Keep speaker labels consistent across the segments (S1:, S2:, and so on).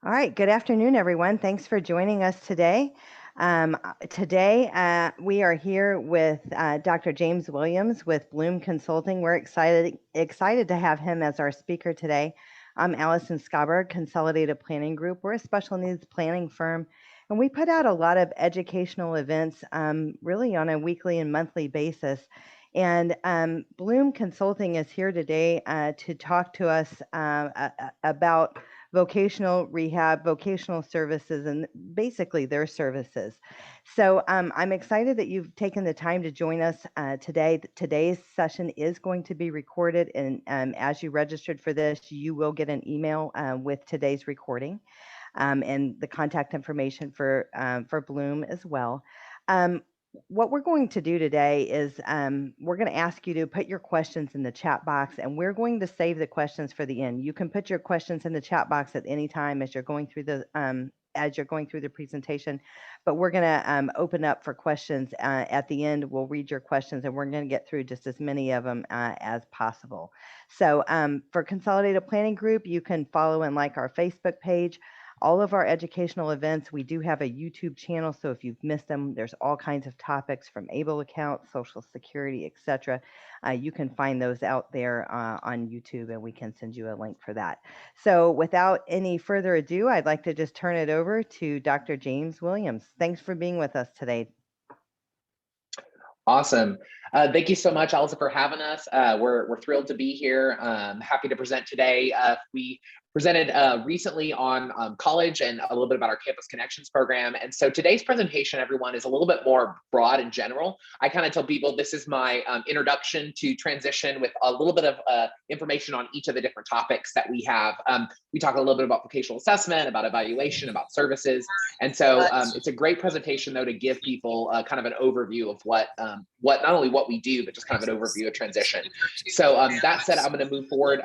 S1: All right, good afternoon, everyone. Thanks for joining us today. Today, we are here with Dr. James Williams with Bloom Consulting. We're excited to have him as our speaker today. I'm Allison Scaberg, Consolidated Planning Group. We're a special needs planning firm, and we put out a lot of educational events really on a weekly and monthly basis. And Bloom Consulting is here today to talk to us about vocational rehab, vocational services, and basically their services. So I'm excited that you've taken the time to join us today. Today's session is going to be recorded, and as you registered for this, you will get an email with today's recording and the contact information for Bloom as well. What we're going to do today is we're going to ask you to put your questions in the chat box, and we're going to save the questions for the end. You can put your questions in the chat box at any time as you're going through the presentation, but we're going to open up for questions at the end. We'll read your questions, and we're going to get through just as many of them as possible. So for Consolidated Planning Group, you can follow and like our Facebook page. All of our educational events, we do have a YouTube channel, so if you've missed them, there's all kinds of topics from ABLE accounts, Social Security, etc. You can find those out there on YouTube, and we can send you a link for that. So without any further ado, I'd like to just turn it over to Dr. James Williams. Thanks for being with us today.
S2: Awesome. Thank you so much, Allison, for having us. We're thrilled to be here. Happy to present today. We presented recently on college and a little bit about our Campus Connections program. And so today's presentation, everyone, is a little bit more broad and general. I kind of tell people this is my introduction to transition with a little bit of information on each of the different topics that we have. We talk a little bit about vocational assessment, about evaluation, about services. And so it's a great presentation, though, to give people kind of an overview of what not only what we do, but just kind of an overview of transition. So that said, I'm going to move forward.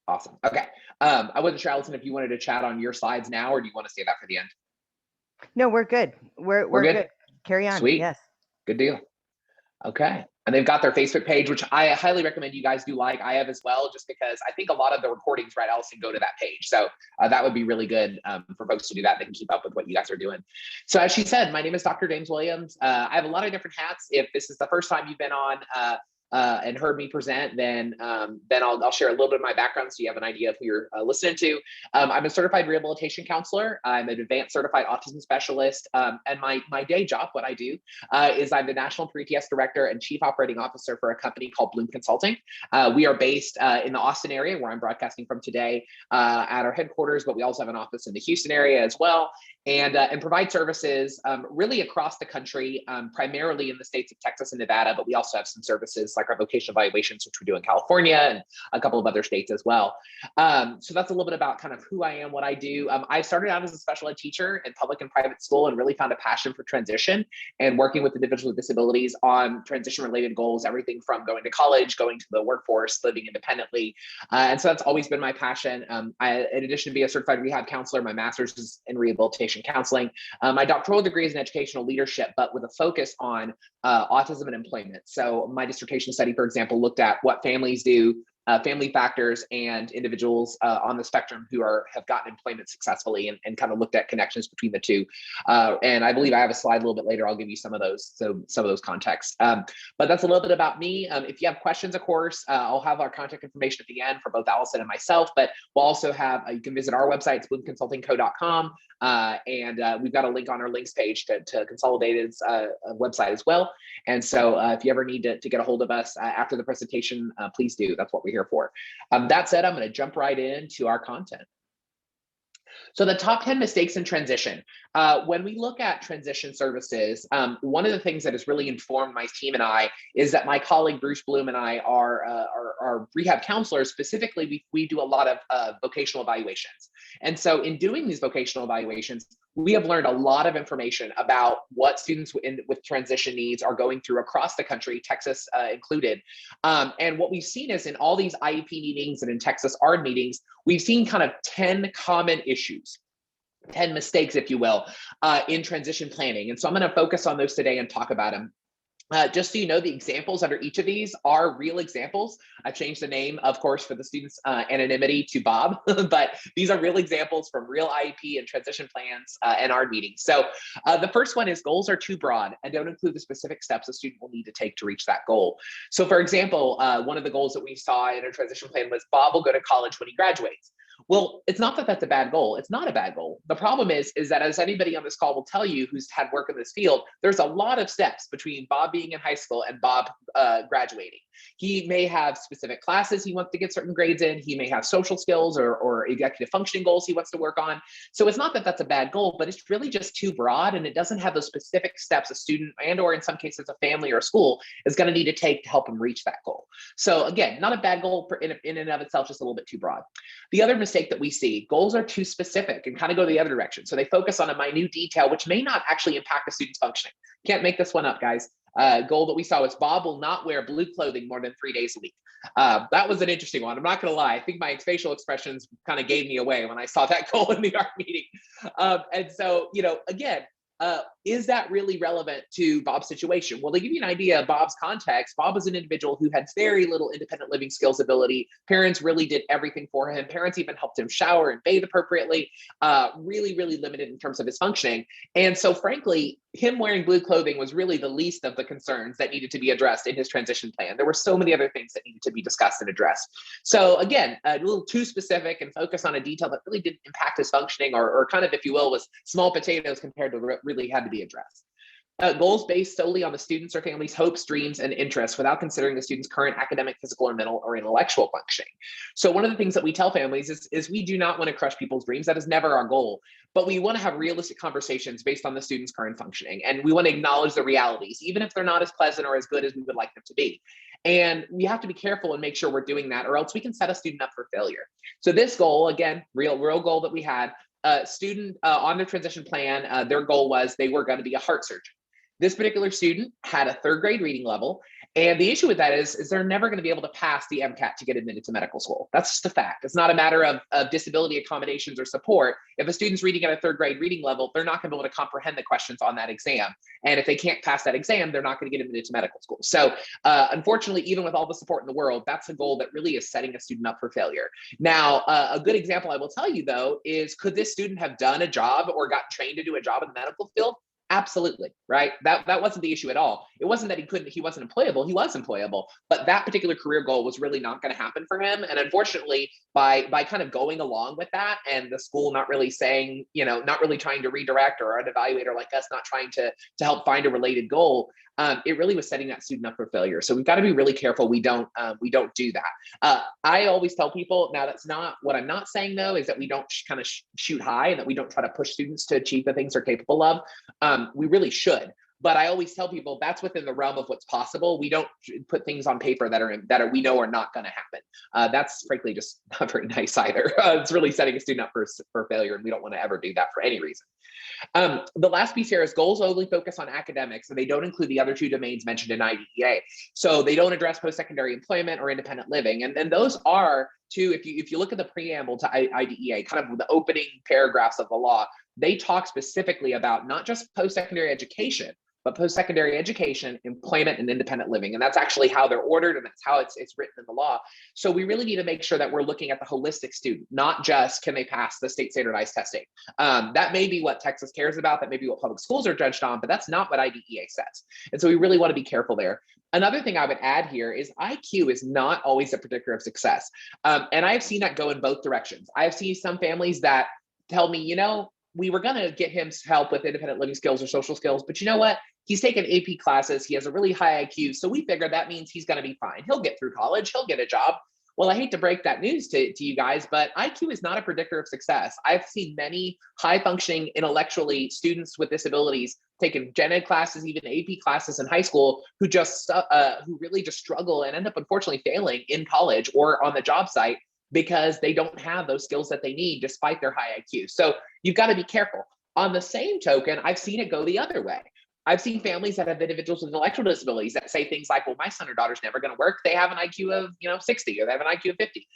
S2: Awesome. Okay. I wasn't sure, Allison, if you wanted to chat on your slides now, or do you want to save that for the end?
S1: No, we're good. We're good. Carry on.
S2: Sweet.
S1: Yes.
S2: Good deal. Okay. And they've got their Facebook page, which I highly recommend you guys do like. I have as well, just because I think a lot of the recordings, right, Allison, go to that page. So that would be really good for folks to do that. They can keep up with what you guys are doing. So as she said, my name is Dr. James Williams. I have a lot of different hats. If this is the first time you've been on and heard me present, then I'll share a little bit of my background so you have an idea of who you're listening to. I'm a certified rehabilitation counselor. I'm an advanced certified autism specialist. And my day job, what I do, is I'm the National 3TS Director and Chief Operating Officer for a company called Bloom Consulting. We are based in the Austin area, where I'm broadcasting from today, at our headquarters, but we also have an office in the Houston area as well, and provide services really across the country, primarily in the states of Texas and Nevada, but we also have some services like our Vocational Valuations, which we do in California and a couple of other states as well. So that's a little bit about kind of who I am, what I do. I started out as a special ed teacher in public and private school, and really found a passion for transition and working with individuals with disabilities on transition-related goals, everything from going to college, going to the workforce, living independently. And so that's always been my passion. In addition to being a certified rehab counselor, my master's is in rehabilitation counseling. My doctoral degree is in educational leadership, but with a focus on autism and employment. So my dissertation study, for example, looked at what families do, family factors, and individuals on the spectrum who have gotten employment successfully, and kind of looked at connections between the two. And I believe I have a slide a little bit later. I'll give you some of those contexts. But that's a little bit about me. If you have questions, of course, I'll have our contact information at the end for both Allison and myself, but we'll also have, you can visit our website, it's bloomconsultingco.com. And we've got a link on our links page to Consolidated's website as well. And so if you ever need to get a hold of us after the presentation, please do. That's what we're here for. That said, I'm going to jump right into our content. So the top 10 mistakes in transition. When we look at transition services, one of the things that has really informed my team and I is that my colleague Bruce Bloom and I are rehab counselors. Specifically, we do a lot of vocational evaluations. And so in doing these vocational evaluations, we have learned a lot of information about what students with transition needs are going through across the country, Texas included. And what we've seen is in all these IEP meetings and in Texas ARD meetings, we've seen kind of 10 common issues. 10 mistakes, if you will, in transition planning. And so I'm going to focus on those today and talk about them. Just so you know, the examples under each of these are real examples. I've changed the name, of course, for the students' anonymity to Bob, but these are real examples from real IEP and transition plans and our meetings. So the first one is goals are too broad and don't include the specific steps a student will need to take to reach that goal. So for example, one of the goals that we saw in a transition plan was Bob will go to college when he graduates. Well, it's not that that's a bad goal. It's not a bad goal. The problem is that as anybody on this call will tell you who's had work in this field, there's a lot of steps between Bob being in high school and Bob graduating. He may have specific classes he wants to get certain grades in. He may have social skills or executive functioning goals he wants to work on. So it's not that that's a bad goal, but it's really just too broad, and it doesn't have those specific steps a student and or in some cases a family or a school is going to need to take to help him reach that goal. So again, not a bad goal in and of itself, just a little bit too broad. The other mistake that we see, goals are too specific and kind of go the other direction. So they focus on a minute detail, which may not actually impact the student's functioning. Can't make this one up, guys. Goal that we saw was Bob will not wear blue clothing more than 3 days a week. That was an interesting one. I'm not going to lie. I think my facial expressions kind of gave me away when I saw that goal in the art meeting. And so, again, is that really relevant to Bob's situation? Well, to give you an idea of Bob's context, Bob was an individual who had very little independent living skills ability. Parents really did everything for him. Parents even helped him shower and bathe appropriately, really, really limited in terms of his functioning. And so frankly, him wearing blue clothing was really the least of the concerns that needed to be addressed in his transition plan. There were so many other things that needed to be discussed and addressed. So again, a little too specific and focus on a detail that really didn't impact his functioning or kind of, if you will, was small potatoes compared to what really had to be addressed. Goals based solely on the student's or family's hopes, dreams, and interests without considering the student's current academic, physical, or mental or intellectual functioning. So one of the things that we tell families is we do not want to crush people's dreams. That is never our goal, but we want to have realistic conversations based on the student's current functioning. And we want to acknowledge the realities, even if they're not as pleasant or as good as we would like them to be. And we have to be careful and make sure we're doing that, or else we can set a student up for failure. So this goal, again, real goal that we had, student on their transition plan, their goal was they were going to be a heart surgeon. This particular student had a 3rd grade reading level. And the issue with that is they're never going to be able to pass the MCAT to get admitted to medical school. That's just a fact. It's not a matter of disability accommodations or support. If a student's reading at a 3rd grade reading level, they're not going to be able to comprehend the questions on that exam. And if they can't pass that exam, they're not going to get admitted to medical school. So unfortunately, even with all the support in the world, that's a goal that really is setting a student up for failure. Now, a good example I will tell you, though, is could this student have done a job or got trained to do a job in the medical field? Absolutely, right? That wasn't the issue at all. It wasn't that he wasn't employable. He was employable, but that particular career goal was really not going to happen for him. And unfortunately, by kind of going along with that and the school not really saying, not really trying to redirect, or an evaluator like us not trying to help find a related goal, it really was setting that student up for failure. So we've got to be really careful we don't do that. I always tell people, now that's not what I'm not saying, though, is that we don't kind of shoot high and that we don't try to push students to achieve the things they're capable of. We really should. But I always tell people that's within the realm of what's possible. We don't put things on paper that we know are not going to happen. That's frankly just not very nice either. It's really setting a student up for failure, and we don't want to ever do that for any reason. The last piece here is goals only focus on academics, and they don't include the other 2 domains mentioned in IDEA. So they don't address post-secondary employment or independent living. And those are two, if you look at the preamble to IDEA, kind of the opening paragraphs of the law, they talk specifically about not just post-secondary education, but post-secondary education, employment, and independent living. And that's actually how they're ordered, and that's how it's written in the law. So we really need to make sure that we're looking at the holistic student, not just can they pass the state standardized testing. That may be what Texas cares about, that may be what public schools are judged on, but that's not what IDEA says. And so we really want to be careful there. Another thing I would add here is IQ is not always a predictor of success. And I've seen that go in both directions. I've seen some families that tell me, we were going to get him help with independent living skills or social skills, but you know what? He's taken AP classes. He has a really high IQ. So we figured that means he's going to be fine. He'll get through college. He'll get a job. Well, I hate to break that news to you guys, but IQ is not a predictor of success. I've seen many high functioning intellectually students with disabilities taking gen ed classes, even AP classes in high school, who really just struggle and end up unfortunately failing in college or on the job site because they don't have those skills that they need despite their high IQ. So you've got to be careful. On the same token, I've seen it go the other way. I've seen families that have individuals with intellectual disabilities that say things like, well, my son or daughter's never going to work. They have an IQ of 60, or they have an IQ of 50.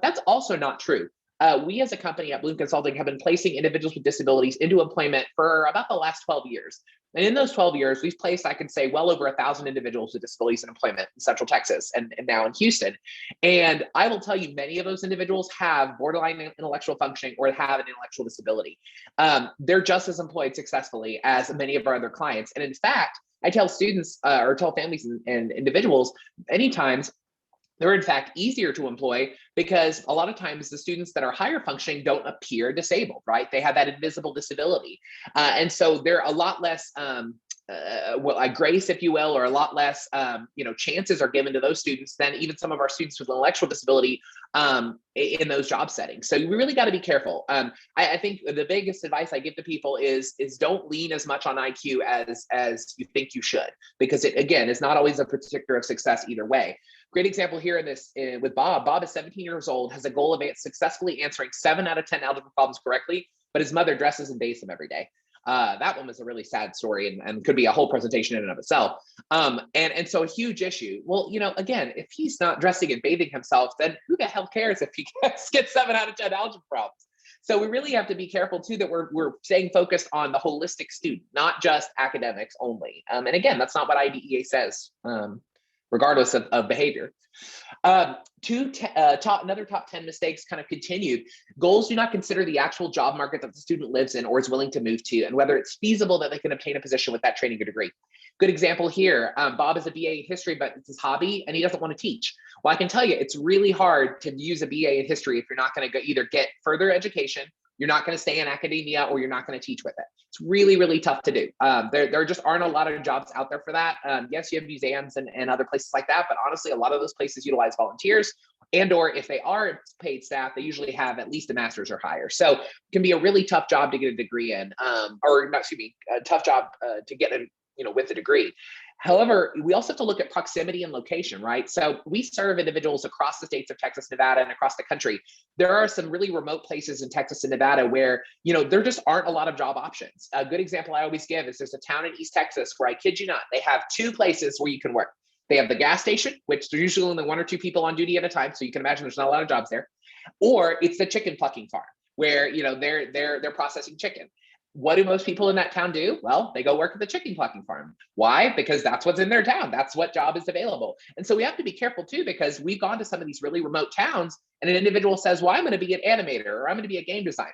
S2: That's also not true. We as a company at Bloom Consulting have been placing individuals with disabilities into employment for about the last 12 years. And in those 12 years, we've placed, I can say, well over 1,000 individuals with disabilities in employment in Central Texas and now in Houston. And I will tell you, many of those individuals have borderline intellectual functioning or have an intellectual disability. They're just as employed successfully as many of our other clients. And in fact, I tell students or tell families and individuals many times, they're in fact easier to employ because a lot of times the students that are higher functioning don't appear disabled, right? They have that invisible disability. And so they're a lot less grace, if you will, or a lot less, chances are given to those students than even some of our students with intellectual disability in those job settings. So we really got to be careful. I think the biggest advice I give to people is don't lean as much on IQ as you think you should, because it, again, is not always a predictor of success either way. Great example here in this with Bob. Bob is 17 years old, has a goal of successfully answering 7 out of 10 algebra problems correctly, but his mother dresses and bathes him every day. That one was a really sad story and could be a whole presentation in and of itself. And so a huge issue. Well, again, if he's not dressing and bathing himself, then who the hell cares if he gets 7 out of 10 algebra problems? So we really have to be careful too that we're staying focused on the holistic student, not just academics only. And again, that's not what IDEA says, regardless of behavior. Another top 10 mistakes kind of continued. Goals do not consider the actual job market that the student lives in or is willing to move to, and whether it's feasible that they can obtain a position with that training or degree. Good example here. Bob is a BA in history, but it's his hobby and he doesn't want to teach. Well, I can tell you, it's really hard to use a BA in history if you're not going to either get further education, you're not going to stay in academia, or you're not going to teach with it. It's really, really tough to do. There just aren't a lot of jobs out there for that. Yes, you have museums and other places like that, but honestly, a lot of those places utilize volunteers, and or if they are paid staff, they usually have at least a master's or higher. So it can be a really tough job to get a degree in, a tough job to get with a degree. However, we also have to look at proximity and location, right? So we serve individuals across the states of Texas, Nevada, and across the country. There are some really remote places in Texas and Nevada where, there just aren't a lot of job options. A good example I always give is there's a town in East Texas where, I kid you not, they have 2 places where you can work. They have the gas station, which there's usually only 1 or 2 people on duty at a time. So you can imagine there's not a lot of jobs there. Or it's the chicken plucking farm where, they're processing chicken. What do most people in that town do? Well, they go work at the chicken plucking farm. Why? Because that's what's in their town. That's what job is available. And so we have to be careful too, because we've gone to some of these really remote towns and an individual says, well, I'm going to be an animator or I'm going to be a game designer.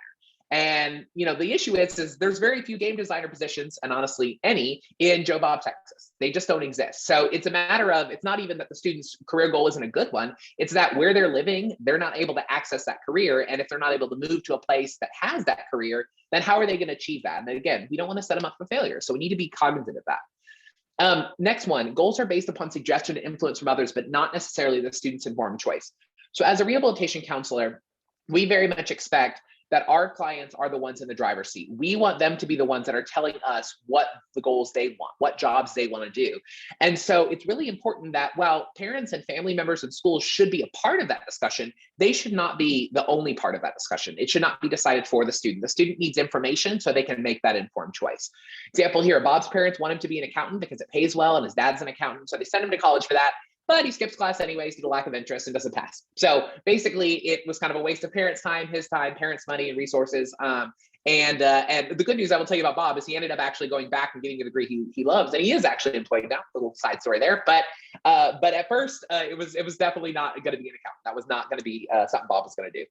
S2: And, the issue is there's very few game designer positions, and honestly, any in Joe Bob, Texas. They just don't exist. So it's a matter of, it's not even that the student's career goal isn't a good one. It's that where they're living, they're not able to access that career. And if they're not able to move to a place that has that career, then how are they going to achieve that? And again, we don't want to set them up for failure. So we need to be cognizant of that. Next one, goals are based upon suggestion and influence from others, but not necessarily the student's informed choice. So as a rehabilitation counselor, we very much expect that our clients are the ones in the driver's seat. We want them to be the ones that are telling us what the goals they want, what jobs they want to do. And so it's really important that while parents and family members and schools should be a part of that discussion, they should not be the only part of that discussion. It should not be decided for the student. The student needs information so they can make that informed choice. Example here, Bob's parents want him to be an accountant because it pays well and his dad's an accountant. So they send him to college for that. But he skips class anyways due to lack of interest and doesn't pass. So basically, it was kind of a waste of parents' time, his time, parents' money and resources. And the good news I will tell you about Bob is he ended up actually going back and getting a degree he loves, and he is actually employed now. A little side story there, but at first it was definitely not going to be an accountant. That was not going to be something Bob was going to do.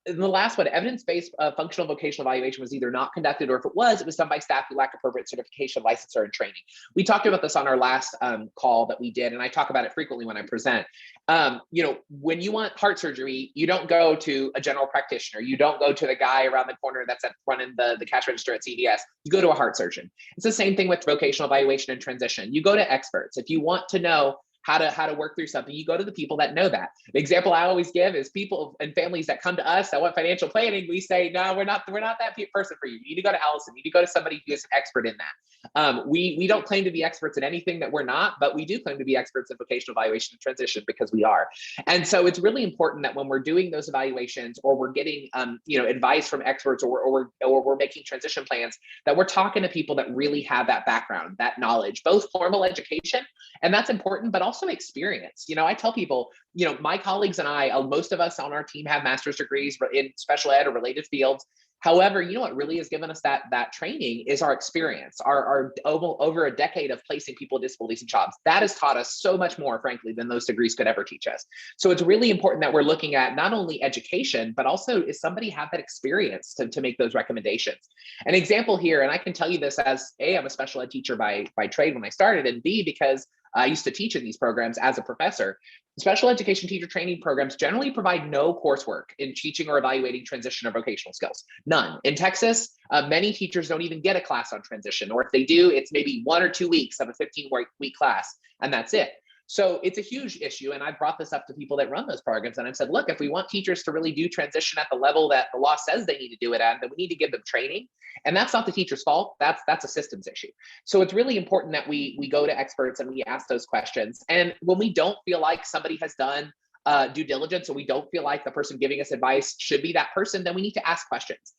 S2: And the last one, evidence-based functional vocational evaluation was either not conducted, or if it was done by staff who lack appropriate certification, licensure, and training. We talked about this on our last call that we did, and I talk about it frequently when I present. When you want heart surgery, you don't go to a general practitioner. You don't go to the guy around the corner that's running the cash register at CVS. You go to a heart surgeon. It's the same thing with vocational evaluation and transition. You go to experts. If you want to know how to work through something, you go to the people that know that. The example I always give is people and families that come to us that want financial planning. We say, no, we're not that person for you. You need to go to Allison. You need to go to somebody who is an expert in that. We don't claim to be experts in anything that we're not, but we do claim to be experts in vocational evaluation and transition because we are. And so it's really important that when we're doing those evaluations, or we're getting advice from experts, or we're making transition plans, that we're talking to people that really have that background, that knowledge, both formal education And that's important, but also experience. I tell people, my colleagues and I, most of us on our team have master's degrees in special ed or related fields. However, what really has given us that training is our experience, our over a decade of placing people with disabilities in jobs. That has taught us so much more, frankly, than those degrees could ever teach us. So it's really important that we're looking at not only education, but also, is somebody have that experience to make those recommendations? An example here, and I can tell you this as A, I'm a special ed teacher by trade when I started, and B, because I used to teach in these programs as a professor. Special education teacher training programs generally provide no coursework in teaching or evaluating transition or vocational skills. None. In Texas, many teachers don't even get a class on transition, or if they do, it's maybe 1 or 2 weeks of a 15-week class, and that's it. So it's a huge issue. And I brought this up to people that run those programs. And I've said, look, if we want teachers to really do transition at the level that the law says they need to do it at, then we need to give them training. And that's not the teacher's fault. That's a systems issue. So it's really important that we go to experts and we ask those questions. And when we don't feel like somebody has done due diligence, or we don't feel like the person giving us advice should be that person, then we need to ask questions.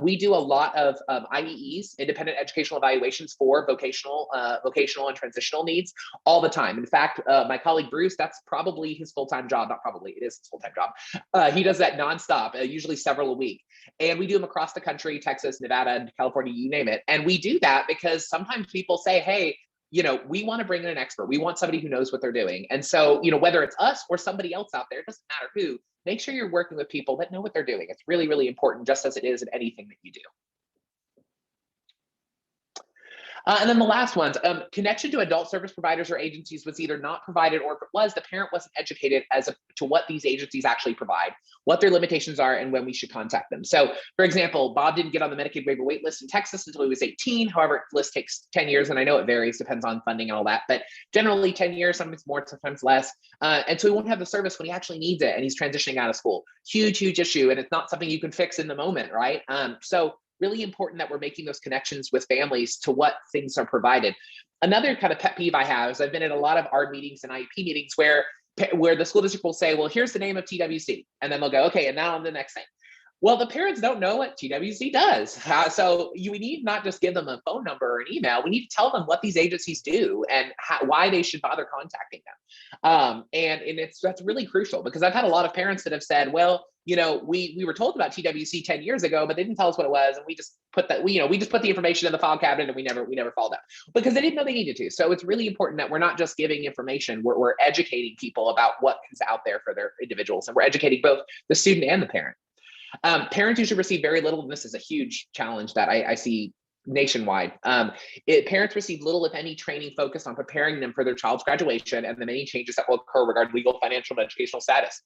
S2: We do a lot of IEEs, independent educational evaluations, for vocational and transitional needs all the time. In fact, my colleague Bruce, that's probably his full-time job. Not probably, it is his full-time job. He does that nonstop, usually several a week. And we do them across the country, Texas, Nevada, and California, you name it. And we do that because sometimes people say, hey, we want to bring in an expert. We want somebody who knows what they're doing. And so, whether it's us or somebody else out there, it doesn't matter who, make sure you're working with people that know what they're doing. It's really, really important, just as it is in anything that you do. And then the last ones, connection to adult service providers or agencies was either not provided, or if it was, the parent wasn't educated to what these agencies actually provide, what their limitations are, and when we should contact them. So, for example, Bob didn't get on the Medicaid waiver wait list in Texas until he was 18. However, the list takes 10 years, and I know it varies, depends on funding and all that, but generally 10 years, sometimes more, sometimes less. And so he won't have the service when he actually needs it, and he's transitioning out of school. Huge, huge issue, and it's not something you can fix in the moment, right? So really important that we're making those connections with families to what things are provided. Another kind of pet peeve I have is I've been in a lot of ARD meetings and IEP meetings where the school district will say, well, here's the name of TWC. And then they'll go, okay, and now on the next thing. Well, the parents don't know what TWC does. So we need not just give them a phone number or an email. We need to tell them what these agencies do and why they should bother contacting them. And that's really crucial, because I've had a lot of parents that have said, well, we were told about TWC 10 years ago, but they didn't tell us what it was. And we just put that, we just put the information in the file cabinet, and we never followed up, because they didn't know they needed to. So it's really important that we're not just giving information, we're educating people about what is out there for their individuals. And we're educating both the student and the parent. Parents usually receive very little, and this is a huge challenge that I see nationwide. Parents receive little, if any, training focused on preparing them for their child's graduation and the many changes that will occur regarding legal, financial, and educational status.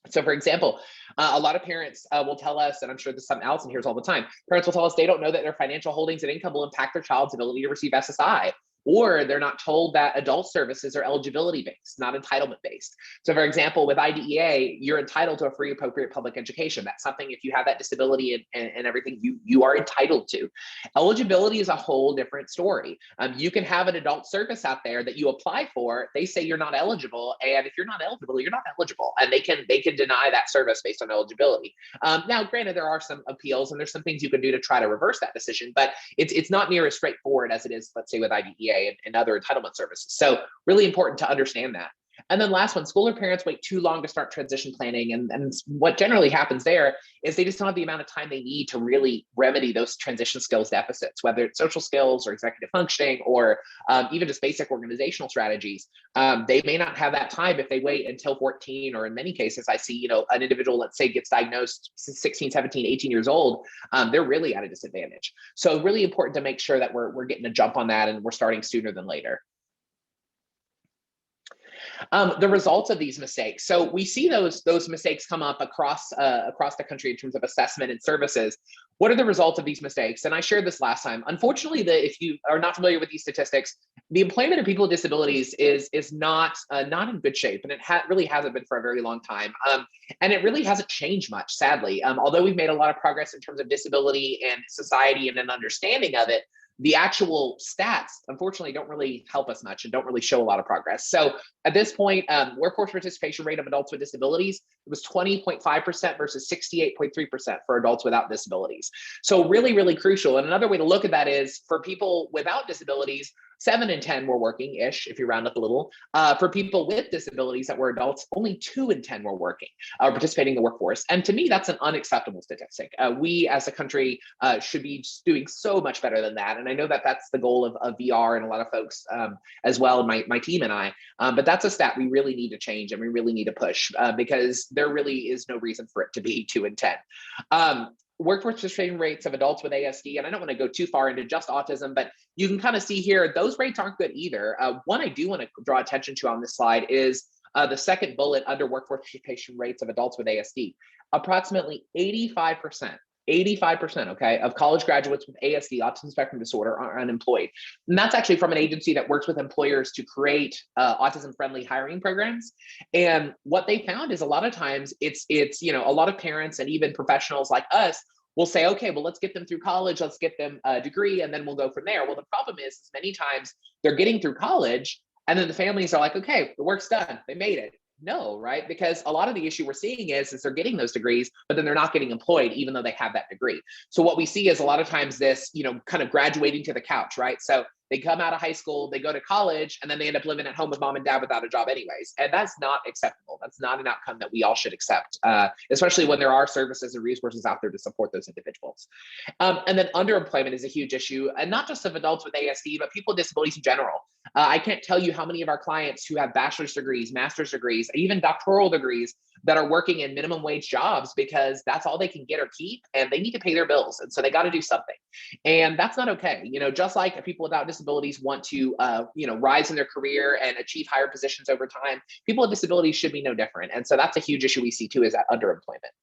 S2: So, for example, a lot of parents will tell us, and I'm sure this is something Allison hears all the time, parents will tell us they don't know that their financial holdings and income will impact their child's ability to receive SSI. Or they're not told that adult services are eligibility-based, not entitlement-based. So, for example, with IDEA, you're entitled to a free appropriate public education. That's something, if you have that disability and everything, you are entitled to. Eligibility is a whole different story. You can have an adult service out there that you apply for. They say you're not eligible, and if you're not eligible, you're not eligible, and they can deny that service based on eligibility. Now, granted, there are some appeals, and there's some things you can do to try to reverse that decision, but it's not near as straightforward as it is, let's say, with IDEA and other entitlement services. So really important to understand that. And then last one, school or parents wait too long to start transition planning. And what generally happens there is they just don't have the amount of time they need to really remedy those transition skills deficits, whether it's social skills or executive functioning, or even just basic organizational strategies. They may not have that time if they wait until 14, or in many cases, I see, an individual, let's say, gets diagnosed 16, 17, 18 years old, they're really at a disadvantage. So really important to make sure that we're getting a jump on that, and we're starting sooner than later. The results of these mistakes. So we see those mistakes come up across the country in terms of assessment and services. What are the results of these mistakes? And I shared this last time. Unfortunately, if you are not familiar with these statistics, the employment of people with disabilities is not in good shape, and it really hasn't been for a very long time. And it really hasn't changed much, sadly. Although we've made a lot of progress in terms of disability and society and an understanding of it, the actual stats, unfortunately, don't really help us much and don't really show a lot of progress. So at this point, workforce participation rate of adults with disabilities It was 20.5% versus 68.3% for adults without disabilities. So really, really crucial. And another way to look at that is for people without disabilities, 7 in 10 were working-ish, if you round up a little. For people with disabilities that were adults, only 2 in 10 were working or participating in the workforce. And to me, that's an unacceptable statistic. We as a country should be doing so much better than that. And I know that that's the goal of VR and a lot of folks as well, my team and I. But that's a stat we really need to change and we really need to push because there really is no reason for it to be 2 in 10. Workforce participation rates of adults with ASD, and I don't want to go too far into just autism, but you can kind of see here, those rates aren't good either. One I do want to draw attention to on this slide is the second bullet under workforce participation rates of adults with ASD. Approximately 85%, okay, of college graduates with ASD, autism spectrum disorder, are unemployed. And that's actually from an agency that works with employers to create autism-friendly hiring programs. And what they found is a lot of times it's a lot of parents and even professionals like us will say, okay, well, let's get them through college, let's get them a degree, and then we'll go from there. Well, the problem is many times they're getting through college, and then the families are like, okay, the work's done, they made it. No, right? Because a lot of the issue we're seeing is they're getting those degrees, but then they're not getting employed even though they have that degree. So what we see is a lot of times this, kind of graduating to the couch, right? So they come out of high school, they go to college, and then they end up living at home with mom and dad without a job anyways. And that's not acceptable. That's not an outcome that we all should accept, especially when there are services and resources out there to support those individuals. And then underemployment is a huge issue, and not just of adults with ASD, but people with disabilities in general. I can't tell you how many of our clients who have bachelor's degrees, master's degrees, even doctoral degrees that are working in minimum wage jobs because that's all they can get or keep, and they need to pay their bills. And so they got to do something. And that's not okay. Just like people without disabilities want to, rise in their career and achieve higher positions over time, people with disabilities should be no different. And so that's a huge issue we see too, is that underemployment.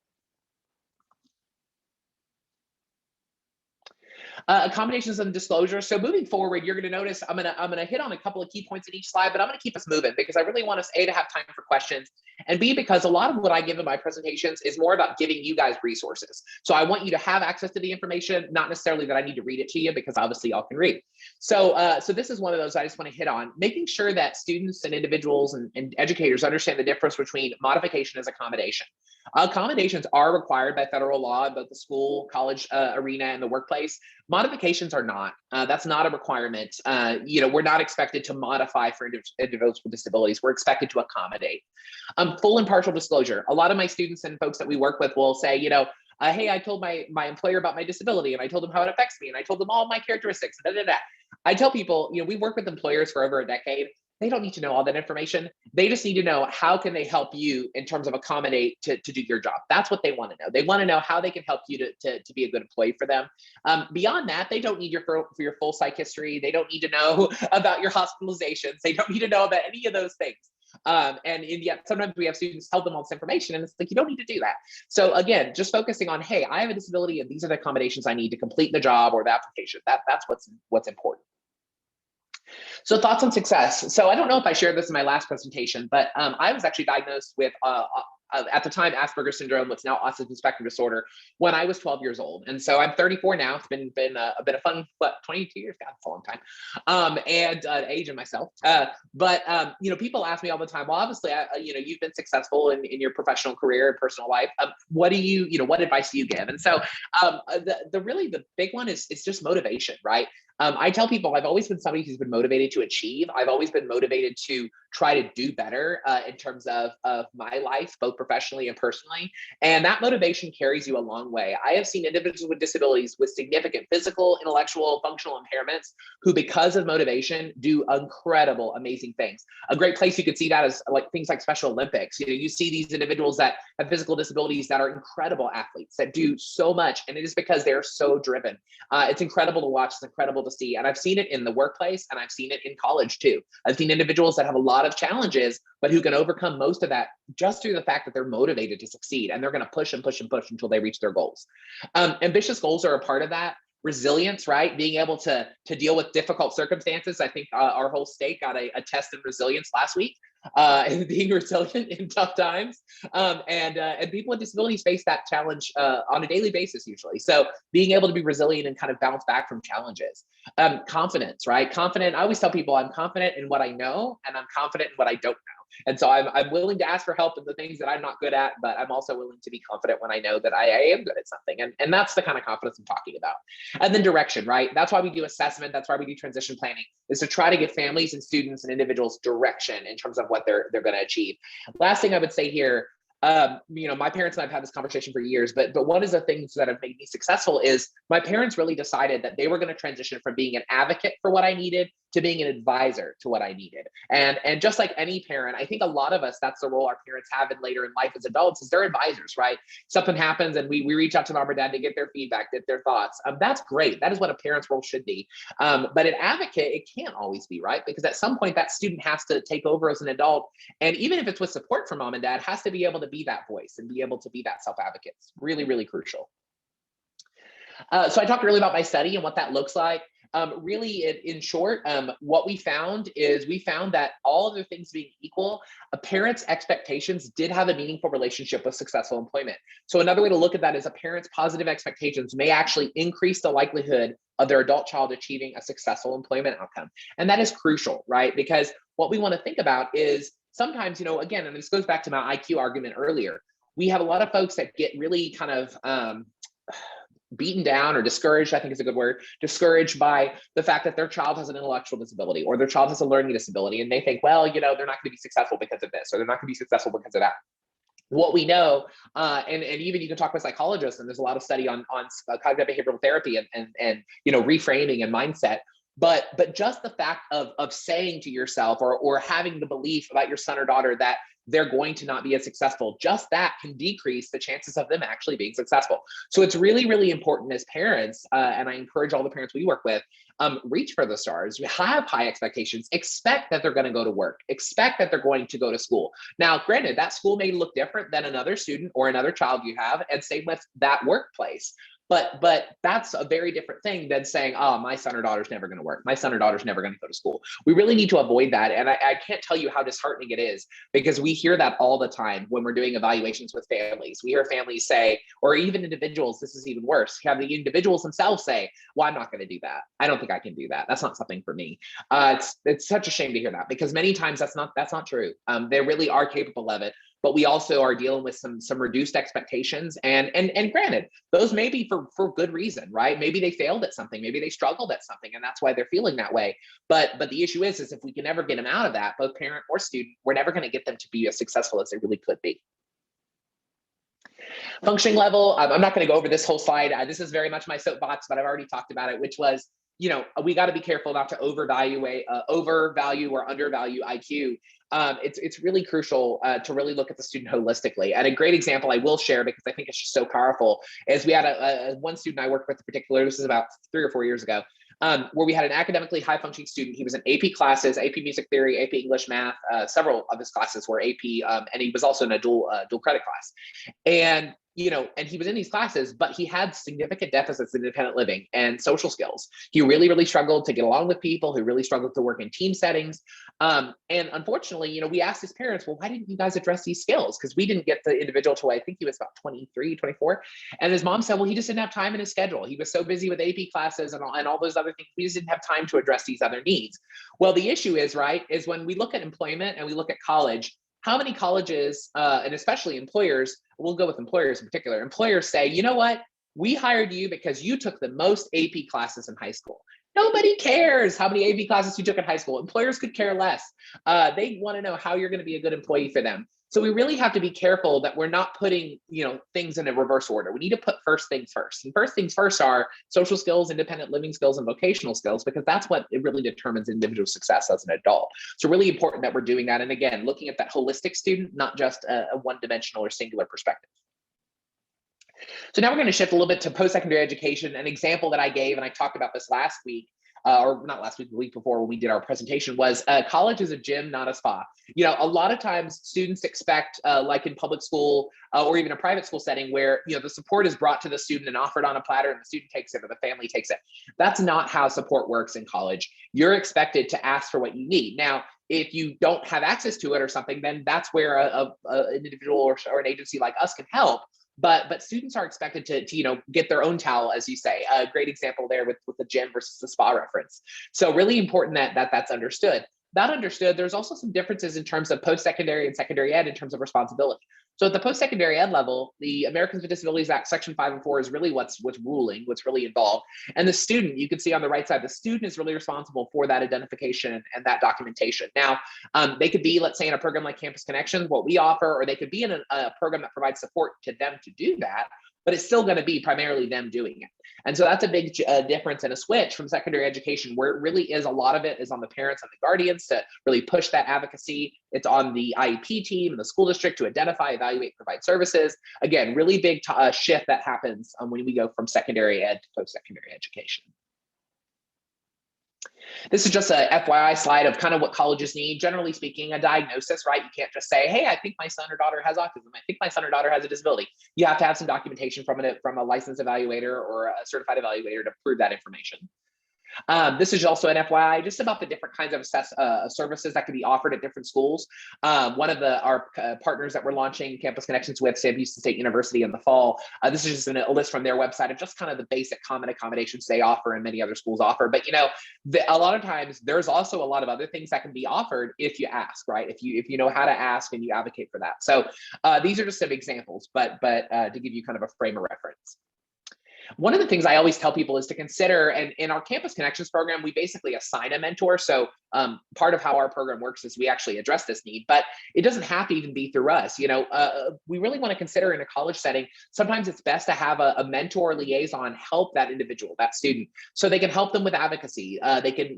S2: Accommodations and disclosure. So moving forward, you're going to notice I'm going to hit on a couple of key points in each slide, but I'm going to keep us moving because I really want us to have time for questions, and B, because a lot of what I give in my presentations is more about giving you guys resources. So I want you to have access to the information, not necessarily that I need to read it to you, because obviously y'all can read. So this is one of those I just want to hit on, making sure that students and individuals and educators understand the difference between modification and accommodation. Accommodations are required by federal law in both the school, college arena, and the workplace. Modifications are not. That's not a requirement. We're not expected to modify for individuals with disabilities. We're expected to accommodate. Full and partial disclosure. A lot of my students and folks that we work with will say, hey, I told my employer about my disability, and I told them how it affects me, and I told them all my characteristics. I tell people, we work with employers for over a decade. They don't need to know all that information. They just need to know how can they help you in terms of accommodate to do your job. That's what they want to know. They want to know how they can help you to be a good employee for them. Beyond that, they don't need your full psych history. They don't need to know about your hospitalizations. They don't need to know about any of those things. And yet sometimes we have students tell them all this information, and it's like, you don't need to do that. So again, just focusing on, hey, I have a disability and these are the accommodations I need to complete the job or the application. That's what's important. So thoughts on success. So I don't know if I shared this in my last presentation, but I was actually diagnosed with, at the time, Asperger syndrome, what's now autism spectrum disorder, when I was 12 years old. And so I'm 34 now. It's been a fun, 22 years, God, that's a long time. And aging myself. But people ask me all the time, well, obviously, you've been successful in your professional career and personal life. What advice do you give? And so the big one is just motivation, right? I tell people I've always been somebody who's been motivated to achieve. I've always been motivated to try to do better in terms of my life, both professionally and personally. And that motivation carries you a long way. I have seen individuals with disabilities with significant physical, intellectual, functional impairments who, because of motivation, do incredible, amazing things. A great place you could see that is like things like Special Olympics. You see these individuals that have physical disabilities that are incredible athletes that do so much, and it is because they're so driven. It's incredible to watch. It's incredible to see. And I've seen it in the workplace, and I've seen it in college too. I've seen individuals that have a lot of challenges, but who can overcome most of that just through the fact that they're motivated to succeed, and they're going to push and push and push until they reach their goals. Ambitious goals are a part of that. Resilience, right? Being able to deal with difficult circumstances. I think our whole state got a test in resilience last week, and being resilient in tough times. And people with disabilities face that challenge on a daily basis usually. So being able to be resilient and kind of bounce back from challenges. Confidence, right? Confident. I always tell people I'm confident in what I know, and I'm confident in what I don't know. And so I'm willing to ask for help in the things that I'm not good at, but I'm also willing to be confident when I know that I am good at something. And that's the kind of confidence I'm talking about. And then direction, right? That's why we do assessment. That's why we do transition planning, is to try to give families and students and individuals direction in terms of what they're going to achieve. Last thing I would say here, my parents and I've had this conversation for years, but one of the things that have made me successful is my parents really decided that they were going to transition from being an advocate for what I needed to being an advisor to what I needed. And just like any parent, I think a lot of us, that's the role our parents have in later in life as adults, is they're advisors, right? Something happens and we reach out to mom or dad to get their feedback, get their thoughts. That's great. That is what a parent's role should be. But an advocate, it can't always be, right? Because at some point that student has to take over as an adult. And even if it's with support from mom and dad, has to be able to be that voice and be able to be that self-advocate. It's really, really crucial. So I talked earlier about my study and what that looks like. Really, in short, what we found that all other things being equal, a parent's expectations did have a meaningful relationship with successful employment. So another way to look at that is a parent's positive expectations may actually increase the likelihood of their adult child achieving a successful employment outcome. And that is crucial, right? Because what we want to think about is sometimes, again, and this goes back to my IQ argument earlier, we have a lot of folks that get really kind of beaten down or discouraged, I think is a good word, discouraged by the fact that their child has an intellectual disability or their child has a learning disability. And they think, well, they're not going to be successful because of this, or they're not going to be successful because of that. What we know, and even you can talk with psychologists, and there's a lot of study on cognitive behavioral therapy and reframing and mindset. But just the fact of saying to yourself or having the belief about your son or daughter that they're going to not be as successful, just that can decrease the chances of them actually being successful. So it's really, really important as parents, and I encourage all the parents we work with, reach for the stars, have high expectations, expect that they're going to go to work, expect that they're going to go to school. Now, granted, that school may look different than another student or another child you have, and same with that workplace. But that's a very different thing than saying, oh, my son or daughter's never going to work. My son or daughter's never going to go to school. We really need to avoid that. And I can't tell you how disheartening it is, because we hear that all the time when we're doing evaluations with families. We hear families say, or even individuals, this is even worse, have the individuals themselves say, well, I'm not going to do that. I don't think I can do that. That's not something for me. It's such a shame to hear that, because many times that's not true. They really are capable of it. But we also are dealing with some reduced expectations, and granted, those may be for good reason, right? Maybe they failed at something, maybe they struggled at something, and that's why they're feeling that way. But the issue is if we can never get them out of that, both parent or student, we're never going to get them to be as successful as they really could be. Functioning level, I'm not going to go over this whole slide. This is very much my soapbox, but I've already talked about it, which was, we got to be careful not to overvalue or undervalue IQ. It's really crucial to really look at the student holistically. And a great example I will share, because I think it's just so powerful, is we had one student I worked with in particular, this is about 3 or 4 years ago, where we had an academically high functioning student. He was in AP classes, AP Music Theory, AP English Math, several of his classes were AP, and he was also in a dual credit class. And and he was in these classes, but he had significant deficits in independent living and social skills. He really, really struggled to get along with people. He really struggled to work in team settings. And unfortunately, we asked his parents, well, why didn't you guys address these skills? Because we didn't get the individual till I think he was about 23, 24. And his mom said, well, he just didn't have time in his schedule. He was so busy with AP classes and all those other things. We just didn't have time to address these other needs. Well, the issue is when we look at employment and we look at college, how many colleges, and especially employers, we'll go with employers in particular, employers say, you know what, we hired you because you took the most AP classes in high school. Nobody cares how many AP classes you took in high school. Employers could care less. They want to know how you're going to be a good employee for them. So we really have to be careful that we're not putting, things in a reverse order. We need to put first things first. And first things first are social skills, independent living skills, and vocational skills, because that's what it really determines individual success as an adult. So really important that we're doing that. And again, looking at that holistic student, not just a one-dimensional or singular perspective. So now we're going to shift a little bit to post-secondary education. An example that I gave, and I talked about this last week, or not last week, the week before when we did our presentation, was college is a gym, not a spa. A lot of times students expect, like in public school or even a private school setting where, the support is brought to the student and offered on a platter and the student takes it or the family takes it. That's not how support works in college. You're expected to ask for what you need. Now, if you don't have access to it or something, then that's where an individual or an agency like us can help. But students are expected to get their own towel, as you say. A great example there with the gym versus the spa reference. So really important that that's understood. That understood, there's also some differences in terms of post-secondary and secondary ed in terms of responsibility. So at the post-secondary ed level, the Americans with Disabilities Act Section 5 and 4 is really what's ruling, what's really involved. And the student, you can see on the right side, the student is really responsible for that identification and that documentation. Now, they could be, let's say, in a program like Campus Connections, what we offer, or they could be in a program that provides support to them to do that, but it's still going to be primarily them doing it. And so that's a big difference and a switch from secondary education, where it really is, a lot of it is on the parents and the guardians to really push that advocacy. It's on the IEP team and the school district to identify, evaluate, provide services. Again, really big shift that happens when we go from secondary ed to post-secondary education. This is just a FYI slide of kind of what colleges need. Generally speaking, a diagnosis, right? You can't just say, hey, I think my son or daughter has autism. I think my son or daughter has a disability. You have to have some documentation from a licensed evaluator or a certified evaluator to prove that information. This is also an FYI just about the different kinds of services that can be offered at different schools. One of our partners that we're launching Campus Connections with, Sam Houston State University, in the fall. This is just a list from their website of just kind of the basic common accommodations they offer and many other schools offer. But a lot of times there's also a lot of other things that can be offered if you ask, right? If you know how to ask and you advocate for that. So these are just some examples, but to give you kind of a frame of reference. One of the things I always tell people is to consider, and in our Campus Connections program, we basically assign a mentor. So part of how our program works is we actually address this need, but it doesn't have to even be through us. We really want to consider in a college setting, sometimes it's best to have a mentor or liaison help that individual, that student, so they can help them with advocacy. They can,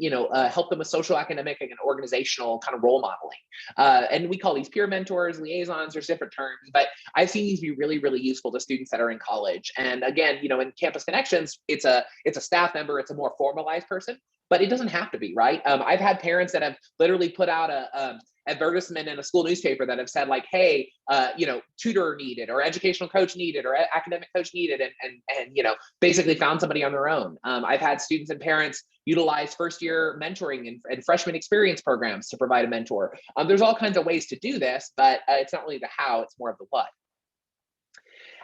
S2: help them with social, academic, and organizational kind of role modeling. And we call these peer mentors, liaisons, there's different terms, but I've seen these be really, really useful to students that are in college. And again, in Campus Connections, it's a staff member, it's a more formalized person, but it doesn't have to be, right? I've had parents that have literally put out a advertisement in a school newspaper that have said like, hey, tutor needed, or educational coach needed, or academic coach needed, and basically found somebody on their own. I've had students and parents utilize first year mentoring and freshman experience programs to provide a mentor. There's all kinds of ways to do this, but it's not really the how, it's more of the what.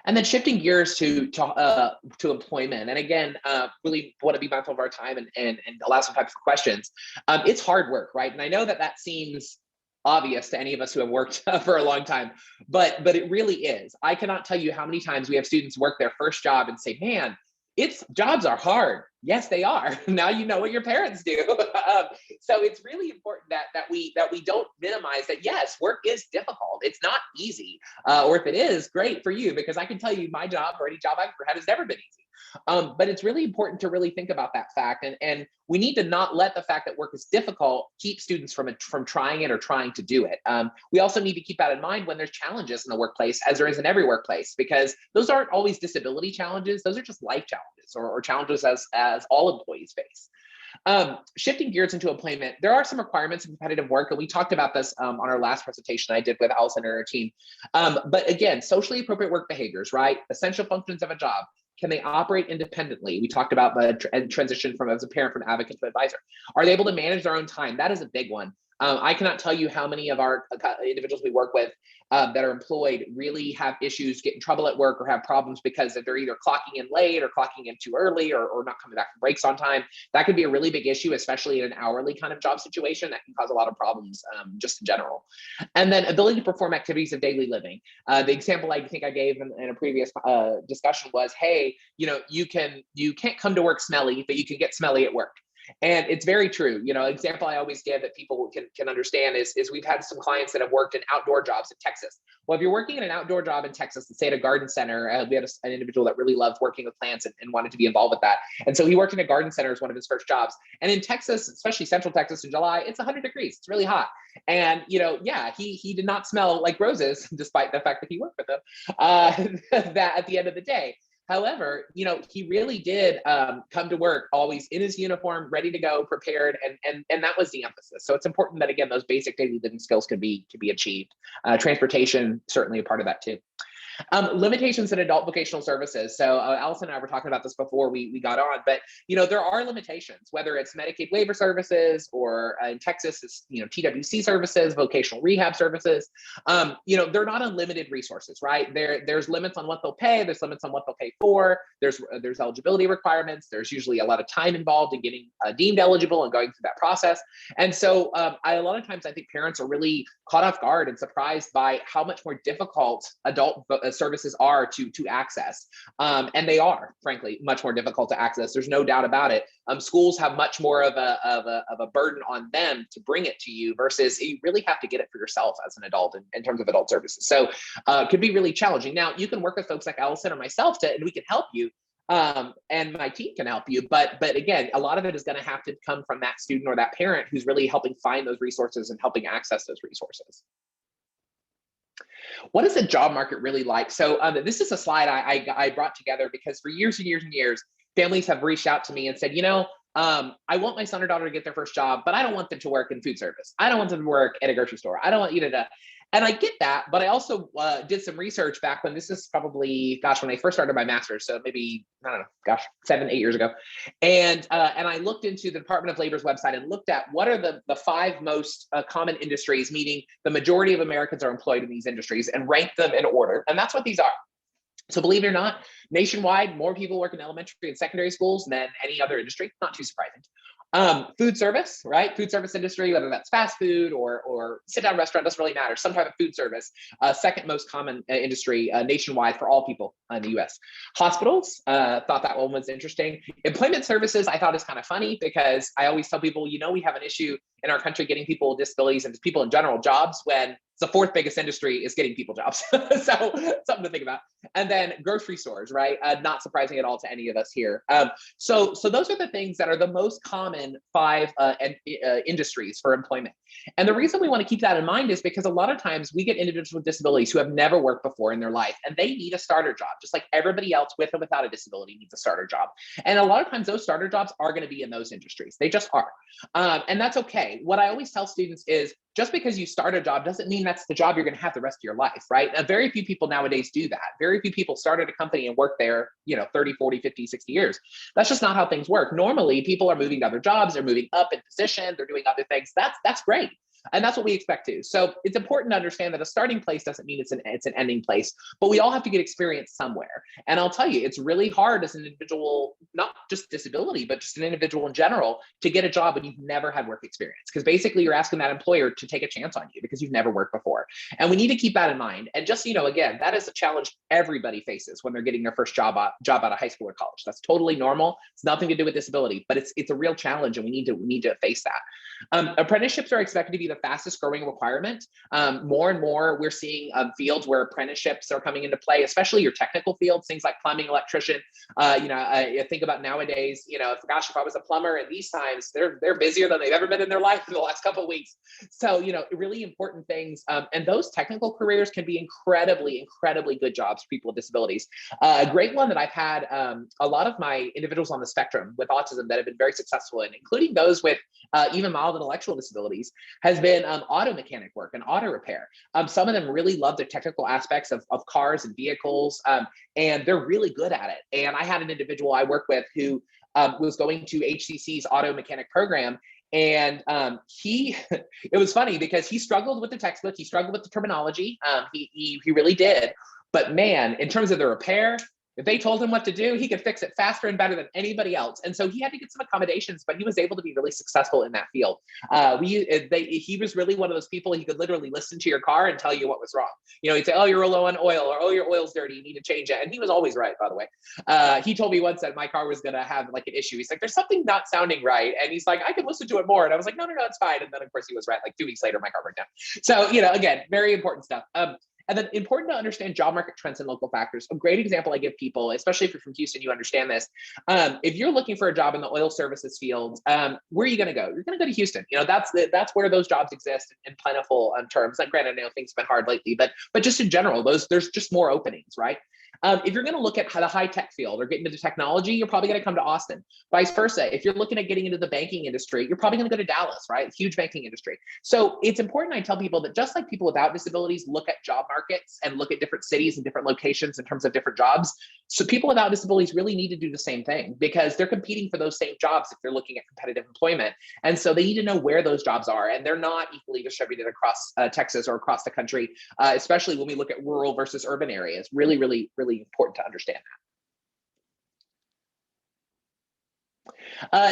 S2: And then shifting gears to employment. And again, really want to be mindful of our time and allow some time for questions. It's hard work, right? And I know that seems obvious to any of us who have worked for a long time, but it really is. I cannot tell you how many times we have students work their first job and say, man, jobs are hard. Yes, they are. Now you know what your parents do. So it's really important that we don't minimize that. Yes, work is difficult. It's not easy. Or if it is, great for you, because I can tell you my job or any job I've ever had has never been easy. But it's really important to really think about that fact. And we need to not let the fact that work is difficult keep students from trying it or trying to do it. We also need to keep that in mind when there's challenges in the workplace, as there is in every workplace, because those aren't always disability challenges. Those are just life challenges or challenges as all employees face. Shifting gears into employment, there are some requirements in competitive work, and we talked about this on our last presentation I did with Allison and her team. But again, socially appropriate work behaviors, right? Essential functions of a job. Can they operate independently? We talked about the transition from as a parent from advocate to advisor. Are they able to manage their own time? That is a big one. I cannot tell you how many of our individuals we work with that are employed really have issues, get in trouble at work, or have problems because they're either clocking in late or clocking in too early, or not coming back from breaks on time. That could be a really big issue, especially in an hourly kind of job situation. That can cause a lot of problems just in general. And then ability to perform activities of daily living. The example I think I gave in a previous discussion was, hey, you can't come to work smelly, but you can get smelly at work. And it's very true. Example I always give that people can understand is we've had some clients that have worked in outdoor jobs in Texas. Well, if you're working in an outdoor job in Texas, let's say at a garden center, we had an individual that really loved working with plants and wanted to be involved with that. And so he worked in a garden center as one of his first jobs. And in Texas, especially Central Texas in July, it's 100 degrees. It's really hot. And, he did not smell like roses, despite the fact that he worked with them, that at the end of the day. However, he really did come to work always in his uniform, ready to go, prepared, and that was the emphasis. So it's important that, again, those basic daily living skills can be achieved. Transportation, certainly a part of that too. Limitations in adult vocational services. So Allison and I were talking about this before we got on, but there are limitations, whether it's Medicaid waiver services or in Texas, it's TWC services, vocational rehab services. They're not unlimited resources, right? There's limits on what they'll pay. There's limits on what they'll pay for. There's eligibility requirements. There's usually a lot of time involved in getting deemed eligible and going through that process. And so a lot of times I think parents are really caught off guard and surprised by how much more difficult adult services are to access. And they are, frankly, much more difficult to access. There's no doubt about it. Schools have much more of a burden on them to bring it to you versus you really have to get it for yourself as an adult in terms of adult services. So it could be really challenging. Now, you can work with folks like Allison or myself and we can help you. And my team can help you, but again, a lot of it is going to have to come from that student or that parent who's really helping find those resources and helping access those resources. What is the job market really like? So this is a slide I brought together because for years and years and years, families have reached out to me and said, I want my son or daughter to get their first job, but I don't want them to work in food service. I don't want them to work at a grocery store. I don't want you to. And I get that, but I also did some research back when this is probably, when I first started my master's, so maybe, 7, 8 years ago. And I looked into the Department of Labor's website and looked at what are the 5 most common industries, meaning the majority of Americans are employed in these industries, and ranked them in order. And that's what these are. So believe it or not, nationwide, more people work in elementary and secondary schools than any other industry, not too surprising. Food service, right? Food service industry, whether that's fast food or sit-down restaurant, doesn't really matter. Some type of food service, second most common industry nationwide for all people in the US. Hospitals, thought that one was interesting. Employment services, I thought is kind of funny because I always tell people, we have an issue in our country getting people with disabilities and people in general jobs when the 4th biggest industry is getting people jobs. So something to think about. And then grocery stores, right? Not surprising at all to any of us here. So those are the things that are the most common 5 industries for employment. And the reason we want to keep that in mind is because a lot of times we get individuals with disabilities who have never worked before in their life, and they need a starter job, just like everybody else with or without a disability needs a starter job. And a lot of times those starter jobs are going to be in those industries. They just are. And that's okay. What I always tell students is just because you start a job doesn't mean that's the job you're going to have the rest of your life, right? Very few people nowadays do that. Very few people started a company and work there, 30, 40, 50, 60 years. That's just not how things work. Normally, people are moving to other jobs. They're moving up in position. They're doing other things. That's great. And that's what we expect to. So it's important to understand that a starting place doesn't mean it's an ending place, but we all have to get experience somewhere. And I'll tell you, it's really hard as an individual, not just disability, but just an individual in general, to get a job when you've never had work experience. Because basically you're asking that employer to take a chance on you because you've never worked before. And we need to keep that in mind. And just, again, that is a challenge everybody faces when they're getting their first job out of high school or college. That's totally normal. It's nothing to do with disability, but it's a real challenge, and we need to face that. Apprenticeships are expected to be the fastest growing requirement. More and more, we're seeing fields where apprenticeships are coming into play, especially your technical fields, things like plumbing, electrician. I think about nowadays, if I was a plumber at these times, they're busier than they've ever been in their life in the last couple of weeks. So, really important things. And those technical careers can be incredibly good jobs for people with disabilities. A great one that I've had a lot of my individuals on the spectrum with autism that have been very successful in, including those with even mild intellectual disabilities, has been auto mechanic work and auto repair. Some of them really love the technical aspects of cars and vehicles, and they're really good at it. And I had an individual I work with who was going to HCC's auto mechanic program. And it was funny because he struggled with the textbook. He struggled with the terminology. He really did. But man, in terms of the repair, if they told him what to do, he could fix it faster and better than anybody else. And so he had to get some accommodations, but he was able to be really successful in that field. He was really one of those people, he could literally listen to your car and tell you what was wrong. He'd say, oh, you're low on oil, or oh, your oil's dirty, you need to change it. And he was always right, by the way. He told me once that my car was going to have like an issue. He's like, there's something not sounding right. And he's like, I could listen to it more. And I was like, no, it's fine. And then of course he was right. Like 2 weeks later, my car broke down. So, again, very important stuff. And then important to understand job market trends and local factors. A great example I give people, especially if you're from Houston, you understand this. If you're looking for a job in the oil services field, where are you going to go? You're going to go to Houston. That's where those jobs exist in plentiful terms. Like, granted, I know things have been hard lately, but just in general, there's just more openings, right? If you're going to look at the high tech field or get into the technology, you're probably going to come to Austin. Vice versa. If you're looking at getting into the banking industry, you're probably going to go to Dallas, right? Huge banking industry. So it's important I tell people that just like people without disabilities look at job markets and look at different cities and different locations in terms of different jobs, so people without disabilities really need to do the same thing because they're competing for those same jobs if they're looking at competitive employment. And so they need to know where those jobs are, and they're not equally distributed across Texas or across the country, especially when we look at rural versus urban areas. Really, really, really important to understand that.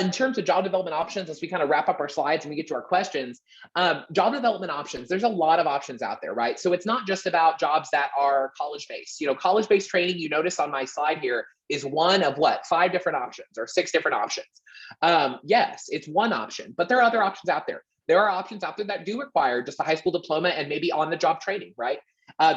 S2: In terms of job development options, as we kind of wrap up our slides and we get to our questions, job development options, there's a lot of options out there, right? So it's not just about jobs that are college-based. You know, college-based training, you notice on my slide here, is one of what, 5 different options or 6 different options. Yes, it's one option, but there are other options out there. There are options out there that do require just a high school diploma and maybe on-the-job training, right?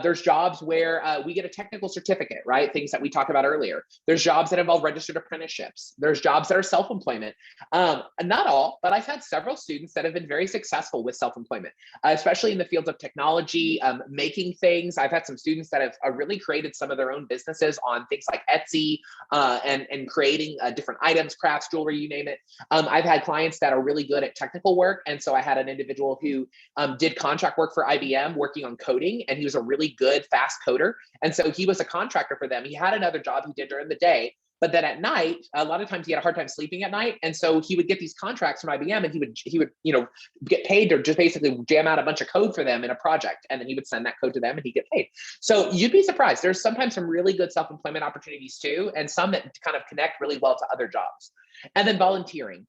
S2: There's jobs where we get a technical certificate, right? Things that we talked about earlier. There's jobs that involve registered apprenticeships. There's jobs that are self-employment. Not all, but I've had several students that have been very successful with self-employment, especially in the fields of technology, making things. I've had some students that have really created some of their own businesses on things like Etsy and creating different items, crafts, jewelry, you name it. I've had clients that are really good at technical work. And so I had an individual who did contract work for IBM working on coding, and he was a really good, fast coder. And so he was a contractor for them. He had another job he did during the day, but then at night, a lot of times he had a hard time sleeping at night. And so he would get these contracts from IBM, and he would, you know, get paid to just basically jam out a bunch of code for them in a project. And then he would send that code to them and he'd get paid. So you'd be surprised. There's sometimes some really good self-employment opportunities too, and some that kind of connect really well to other jobs. And then volunteering.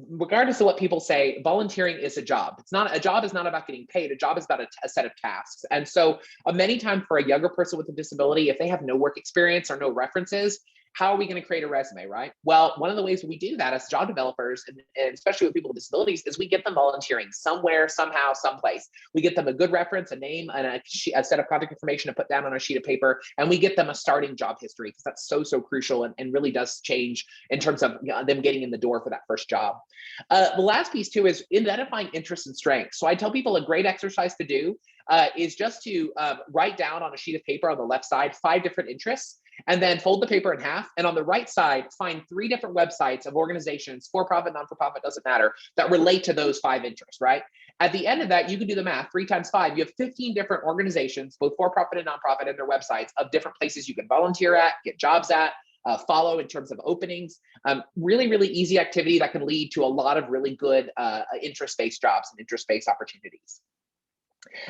S2: Regardless of what people say, volunteering is a job. A job is not about getting paid. A job is about a set of tasks. And so many times for a younger person with a disability, if they have no work experience or no references, how are we going to create a resume, right? Well, one of the ways we do that as job developers, and especially with people with disabilities, is we get them volunteering somewhere, somehow, someplace. We get them a good reference, a name, and a set of contact information to put down on a sheet of paper, and we get them a starting job history, because that's so, so crucial and really does change in terms of them getting in the door for that first job. The last piece too is identifying interests and strengths. So I tell people a great exercise to do is just to write down on a sheet of paper on the left side 5 different interests, and then fold the paper in half. And on the right side, find 3 different websites of organizations, for-profit, non-for-profit, doesn't matter, that relate to those 5 interests, right? At the end of that, you can do the math, 3 times 5, you have 15 different organizations, both for-profit and non-profit, and their websites of different places you can volunteer at, get jobs at, follow in terms of openings. Really, really easy activity that can lead to a lot of really good interest-based jobs and interest-based opportunities.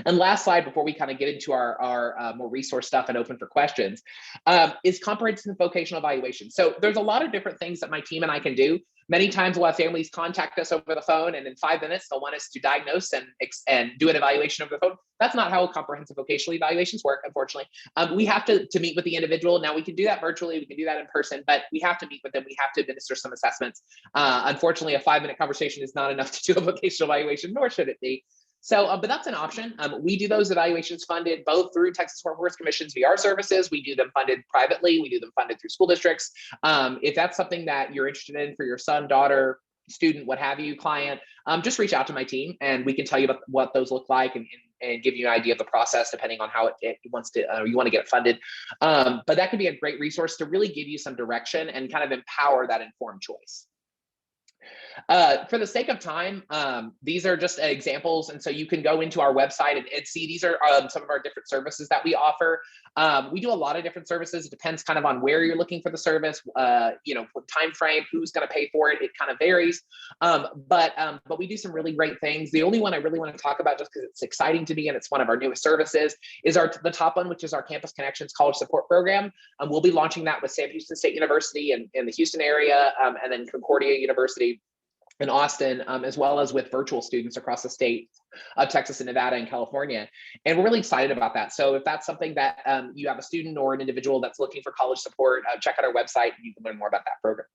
S2: And last slide before we kind of get into our more resource stuff and open for questions is comprehensive vocational evaluation. So there's a lot of different things that my team and I can do. Many times we'll have families contact us over the phone, and in 5 minutes, they'll want us to diagnose and do an evaluation over the phone. That's not how comprehensive vocational evaluations work, unfortunately. We have to meet with the individual. Now, we can do that virtually, we can do that in person, but we have to meet with them. We have to administer some assessments. Unfortunately, a 5-minute conversation is not enough to do a vocational evaluation, nor should it be. So, but that's an option. We do those evaluations funded both through Texas Workforce Commission's VR services. We do them funded privately. We do them funded through school districts. If that's something that you're interested in for your son, daughter, student, what have you, client, just reach out to my team and we can tell you about what those look like and give you an idea of the process depending on how it wants to, you want to get it funded. But that could be a great resource to really give you some direction and kind of empower that informed choice. For the sake of time, these are just examples. And so you can go into our website and see these are some of our different services that we offer. We do a lot of different services. It depends kind of on where you're looking for the service, you know, what time frame, who's going to pay for it. It kind of varies. But we do some really great things. The only one I really want to talk about, just because it's exciting to me and it's one of our newest services, is the top one, which is our Campus Connections College Support Program. We'll be launching that with Sam Houston State University in the Houston area, and then Concordia University in Austin, as well as with virtual students across the state of Texas and Nevada and California. And we're really excited about that. So if that's something that you have a student or an individual that's looking for college support, check out our website and you can learn more about that program.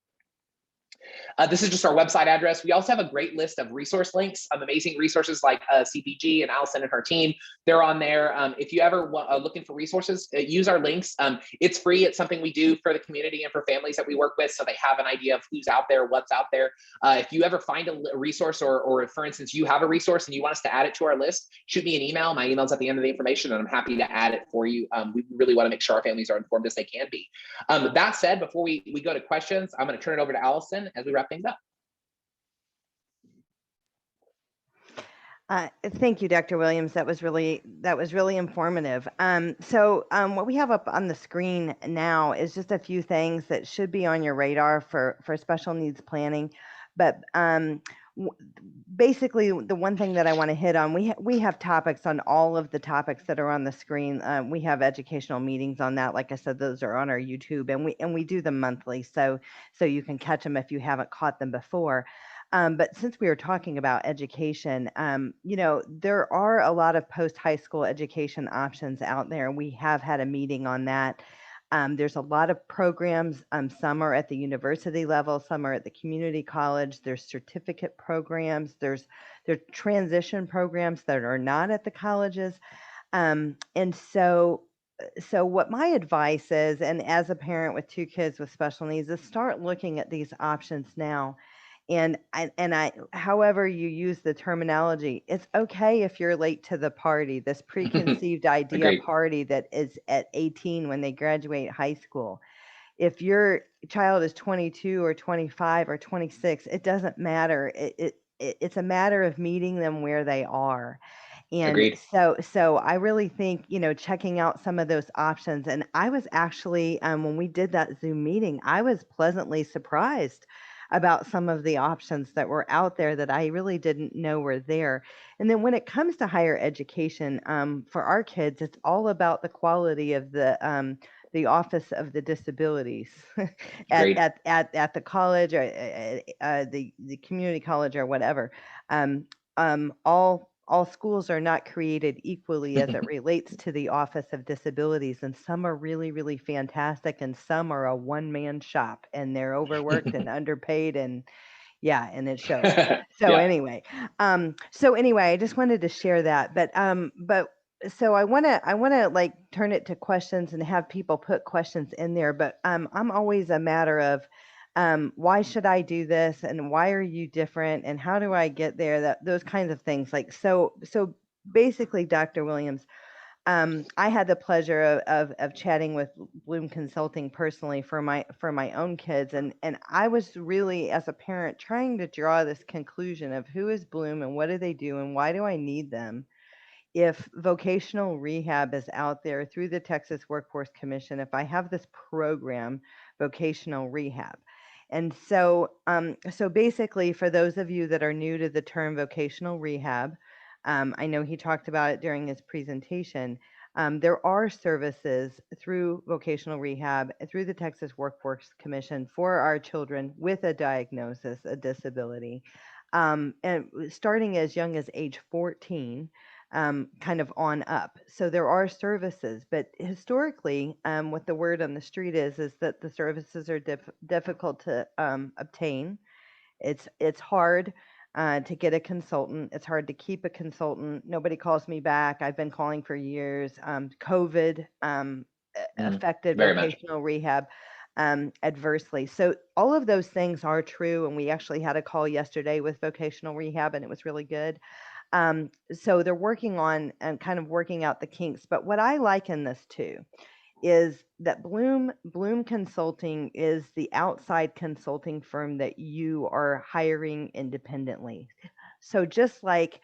S2: This is just our website address. We also have a great list of resource links, amazing resources like CPG and Allison and her team. They're on there. If you ever want, looking for resources, use our links. It's free. It's something we do for the community and for families that we work with, so they have an idea of who's out there, what's out there. If you ever find a resource, or for instance, you have a resource and you want us to add it to our list, shoot me an email. My email's at the end of the information, and I'm happy to add it for you. We really want to make sure our families are informed as they can be. That said, before we go to questions, I'm going to turn it over to Allison as we wrap things up.
S1: Thank you, Dr. Williams. That was really informative. What we have up on the screen now is just a few things that should be on your radar for special needs planning. But basically, the one thing that I want to hit on, we have topics on all of the topics that are on the screen. We have educational meetings on that. Like I said, those are on our YouTube, and we do them monthly, so you can catch them if you haven't caught them before. But since we were talking about education, there are a lot of post-high school education options out there. We have had a meeting on that. There's a lot of programs. Some are at the university level, some are at the community college. There's certificate programs. There's transition programs that are not at the colleges. So what my advice is, and as a parent with 2 kids with special needs, is start looking at these options now. And however you use the terminology, it's okay if you're late to the party, this preconceived idea
S2: Agreed.
S1: party that is at 18 when they graduate high school. If your child is 22 or 25 or 26, it doesn't matter. It's a matter of meeting them where they are. And
S2: Agreed.
S1: so I really think, checking out some of those options. And I was actually, when we did that Zoom meeting, I was pleasantly surprised about some of the options that were out there that I really didn't know were there. And then when it comes to higher education, for our kids, it's all about the quality of the Office of the Disabilities
S2: Agreed.
S1: at the college or the community college or whatever. All schools are not created equally as it relates to the Office of Disabilities, and some are really, really fantastic, and some are a one-man shop, and they're overworked and underpaid, and yeah, and it shows. So
S2: Yeah.
S1: anyway, I just wanted to share that, but so I want to like turn it to questions and have people put questions in there, but I'm always a matter of why should I do this, and why are you different, and how do I get there, those kinds of things. Like so basically, Dr. Williams, I had the pleasure of chatting with Bloom Consulting personally for my own kids, and I was really, as a parent, trying to draw this conclusion of who is Bloom and what do they do and why do I need them. If vocational rehab is out there through the Texas Workforce Commission, if I have this program, vocational rehab. And so basically, for those of you that are new to the term vocational rehab, I know he talked about it during his presentation. There are services through vocational rehab, through the Texas Workforce Commission for our children with a diagnosis, a disability, and starting as young as age 14. Kind of on up. So there are services, but historically, what the word on the street is that the services are difficult to obtain. It's hard to get a consultant. It's hard to keep a consultant. Nobody calls me back. I've been calling for years. COVID affected
S2: Very much.
S1: vocational rehab adversely. So all of those things are true, and we actually had a call yesterday with vocational rehab, and it was really good. So they're working on and kind of working out the kinks. But what I like in this too is that Bloom Consulting is the outside consulting firm that you are hiring independently. So just like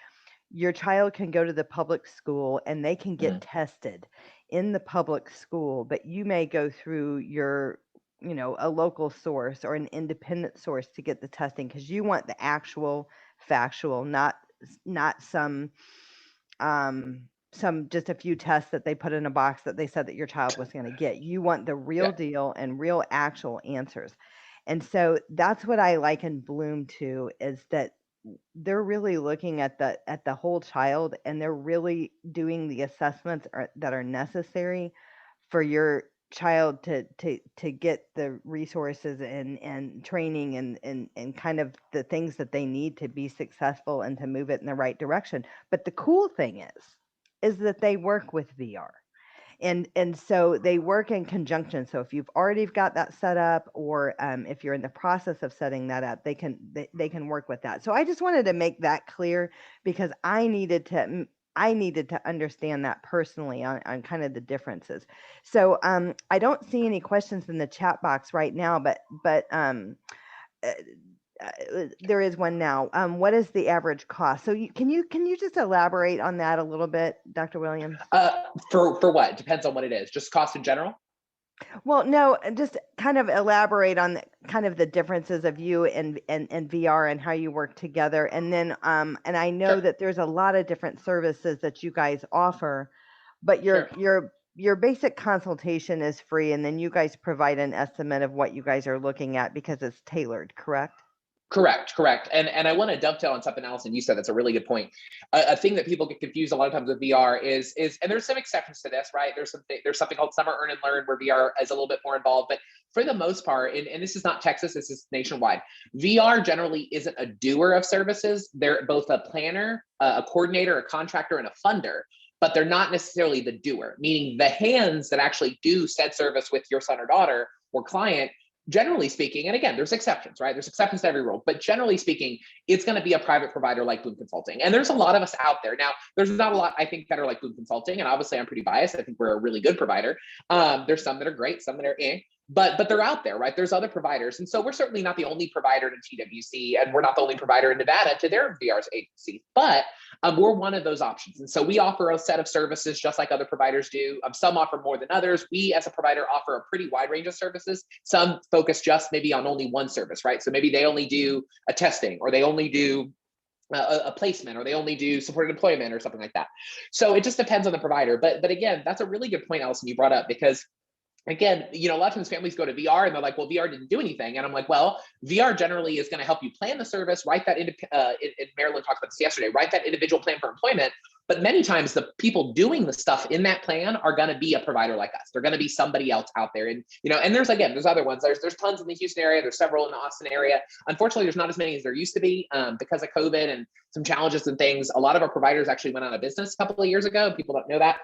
S1: your child can go to the public school and they can get tested in the public school, but you may go through your a local source or an independent source to get the testing because you want the actual factual, not some just a few tests that they put in a box that they said that your child was going to get. You want the real deal and real actual answers. And so that's what I like in Bloom too, is that they're really looking at the whole child, and they're really doing the assessments that are necessary for your child to get the resources and training and kind of the things that they need to be successful and to move it in the right direction. But the cool thing is that they work with VR. And so they work in conjunction. So if you've already got that set up, or if you're in the process of setting that up, they can work with that. So I just wanted to make that clear, because I needed to understand that personally on kind of the differences. So I don't see any questions in the chat box right now, but uh, there is one now. What is the average cost? So can you just elaborate on that a little bit, Dr. Williams?
S2: For what? Depends on what it is. Just cost in general?
S1: Well, no, just kind of elaborate on kind of the differences of you and VR and how you work together. And then, and I know
S2: Sure.
S1: that there's a lot of different services that you guys offer, but
S2: Sure.
S1: your basic consultation is free, and then you guys provide an estimate of what you guys are looking at because it's tailored, correct?
S2: Correct. And I want to dovetail on something else, and you said that's a really good point. A thing that people get confused a lot of times with VR is and there's some exceptions to this, right? There's something called Summer Earn and Learn where VR is a little bit more involved, but for the most part, and this is not Texas, this is nationwide. VR generally isn't a doer of services. They're both a planner, a coordinator, a contractor, and a funder, but they're not necessarily the doer, meaning the hands that actually do said service with your son or daughter or client. Generally speaking, and again, there's exceptions, right? There's exceptions to every rule, but generally speaking, it's going to be a private provider like Bloom Consulting. And there's a lot of us out there. Now, there's not a lot, I think, that are like Bloom Consulting. And obviously, I'm pretty biased. I think we're a really good provider. There's some that are great, some that are but they're out there, right? There's other providers. And so we're certainly not the only provider to TWC, and we're not the only provider in Nevada to their VR's agency, but we're one of those options. And so we offer a set of services just like other providers do. Some offer more than others. We as a provider offer a pretty wide range of services. Some focus just maybe on only one service, right? So maybe they only do a testing, or they only do a placement, or they only do supported employment or something like that. So it just depends on the provider. But again, that's a really good point, Allison, you brought up, because again, a lot of times families go to VR and they're like, well, VR didn't do anything. And I'm like, well, VR generally is going to help you plan the service, write that, in Maryland talked about this yesterday, write that individual plan for employment. But many times the people doing the stuff in that plan are going to be a provider like us. They're going to be somebody else out there. And, and there's other ones. There's tons in the Houston area. There's several in the Austin area. Unfortunately, there's not as many as there used to be because of COVID and some challenges and things. A lot of our providers actually went out of business a couple of years ago. People don't know that.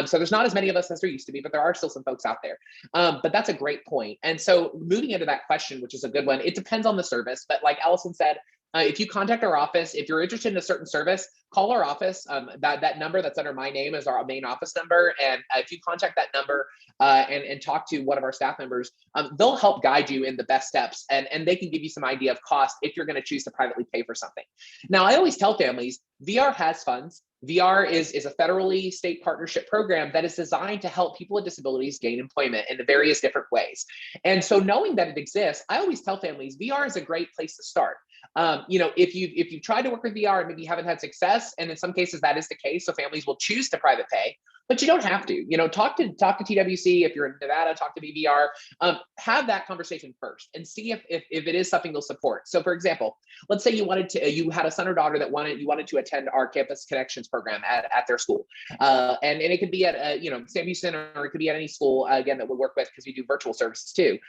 S2: So there's not as many of us as there used to be, but there are still some folks out there. But that's a great point. And so moving into that question, which is a good one, it depends on the service. But like Allison said, if you contact our office, if you're interested in a certain service, call our office. That number that's under my name is our main office number. And if you contact that number and talk to one of our staff members, they'll help guide you in the best steps. And they can give you some idea of cost if you're going to choose to privately pay for something. Now, I always tell families, VR has funds. VR is a federally state partnership program that is designed to help people with disabilities gain employment in various different ways. And so knowing that it exists, I always tell families VR is a great place to start. If you've tried to work with VR and maybe you haven't had success, and in some cases that is the case, so families will choose to private pay, but you don't have to. Talk to TWC. If you're in Nevada, talk to BVR. Have that conversation first and see if it is something they'll support. So, for example, let's say you had a son or daughter that wanted to attend our Campus Connections program at their school, and it could be at Sam Houston, or it could be at any school again that we work with, because we do virtual services too.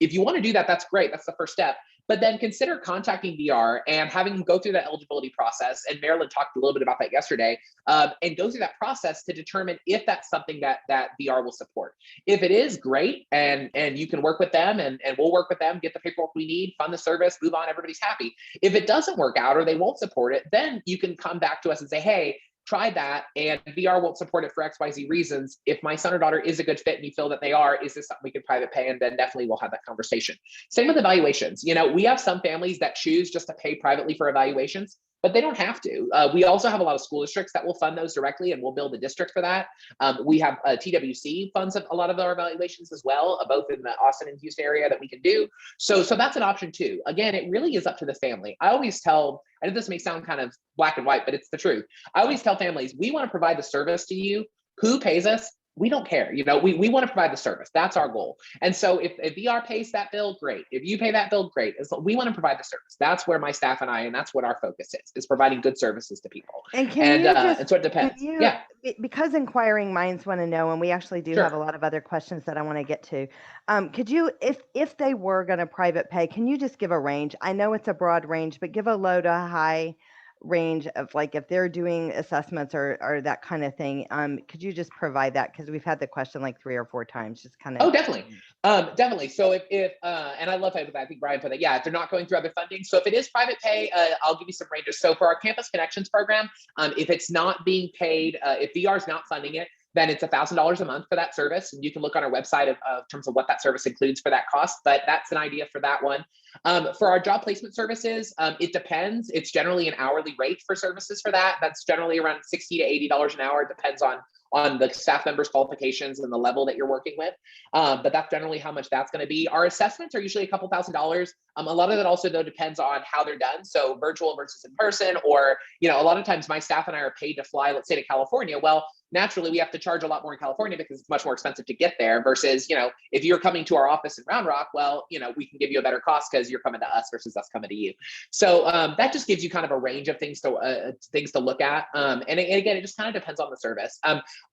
S2: If you want to do that, that's great. That's the first step. But then consider contacting VR and having them go through that eligibility process. And Marilyn talked a little bit about that yesterday, and go through that process to determine if that's something that VR will support. If it is, great, and you can work with them, and we'll work with them, get the paperwork we need, fund the service, move on, everybody's happy. If it doesn't work out or they won't support it, then you can come back to us and say, hey, try that, and VR won't support it for XYZ reasons. If my son or daughter is a good fit and you feel that they are, is this something we can private pay? And then definitely we'll have that conversation. Same with evaluations. We have some families that choose just to pay privately for evaluations, but they don't have to. We also have a lot of school districts that will fund those directly, and we'll bill the district for that. We have TWC funds a lot of our evaluations as well, both in the Austin and Houston area that we can do. So that's an option too. Again, it really is up to the family. I always tell, and this may sound kind of black and white, but it's the truth. I always tell families, we want to provide the service to you. Who pays us? we don't care. We want to provide the service. That's our goal. And so if VR pays that bill, great. If you pay that bill, great. We want to provide the service. That's where my staff and that's what our focus is providing good services to people.
S1: And
S2: so it depends. Yeah,
S1: because inquiring minds want to know, and we actually do have a
S2: sure.
S1: lot of other questions that I want to get to. Could you, if they were going to private pay, can you just give a range? I know it's a broad range, but give a low to high range of, like, if they're doing assessments or that kind of thing. Could you just provide that? Because we've had the question like 3 or 4 times, just kind of.
S2: Oh, definitely. Definitely. So if and I love that, I think Brian put that. Yeah, if they're not going through other funding. So if it is private pay, I'll give you some ranges. So for our Campus Connections program, if it's not being paid, if VR is not funding it, then it's $1,000 a month for that service. And you can look on our website in terms of what that service includes for that cost, but that's an idea for that one. For our job placement services, it depends. It's generally an hourly rate for services for that. That's generally around $60 to $80 an hour. It depends on the staff members' qualifications and the level that you're working with. But that's generally how much that's going to be. Our assessments are usually a couple $1,000s. A lot of that also, though, depends on how they're done. So virtual versus in person, or, a lot of times my staff and I are paid to fly, let's say, to California. Well, naturally, we have to charge a lot more in California because it's much more expensive to get there versus, if you're coming to our office in Round Rock, well, we can give you a better cost because you're coming to us versus us coming to you. So that just gives you kind of a range of things to look at. And again, it just kind of depends on the service.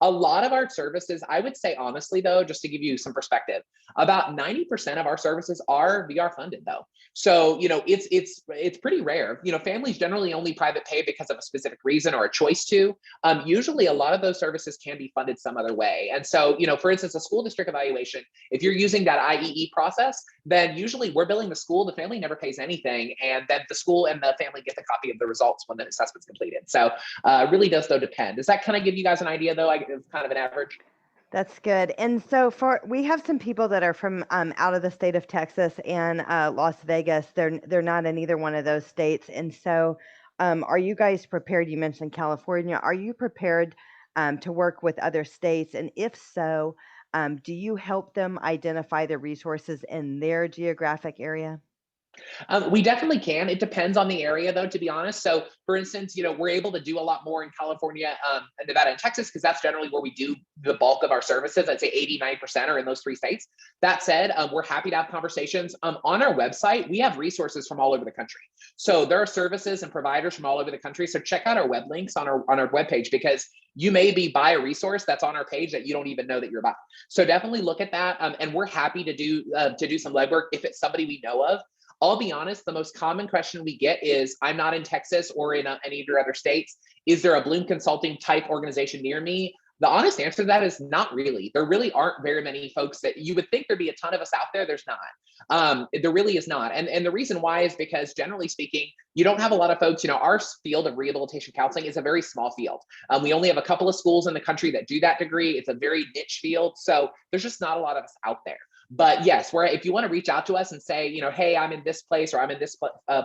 S2: A lot of our services, I would say, honestly, though, just to give you some perspective, about 90% of our services are VR funded, though. So, it's pretty rare. Families generally only private pay because of a specific reason or a choice to. Usually, a lot of those services can be funded some other way. And so, for instance, a school district evaluation, if you're using that IEE process, then usually we're billing the school, the family never pays anything, and then the school and the family get the copy of the results when the assessment's completed. So it really does, though, depend. Does that kind of give you guys an idea, though, of kind of an average?
S1: That's good. And so we have some people that are from out of the state of Texas and Las Vegas. They're not in either one of those states. And so are you guys prepared? You mentioned California. Are you prepared to work with other states? And if so, do you help them identify the resources in their geographic area?
S2: We definitely can. It depends on the area, though, to be honest. So, for instance, we're able to do a lot more in California, and Nevada, and Texas, because that's generally where we do the bulk of our services. I'd say 89% are in those 3 states. That said, we're happy to have conversations. On our website, we have resources from all over the country. So there are services and providers from all over the country. So check out our web links on our webpage, because you may be by a resource that's on our page that you don't even know that you're by. So definitely look at that, and we're happy to do some legwork if it's somebody we know of. I'll be honest, the most common question we get is, I'm not in Texas or in any of your other states. Is there a Bloom Consulting type organization near me? The honest answer to that is not really. There really aren't very many folks that you would think there'd be a ton of us out there. There's not. There really is not. And the reason why is because, generally speaking, you don't have a lot of folks. Our field of rehabilitation counseling is a very small field. We only have a couple of schools in the country that do that degree. It's a very niche field. So there's just not a lot of us out there. But yes, if you want to reach out to us and say, hey, I'm in this place or I'm in this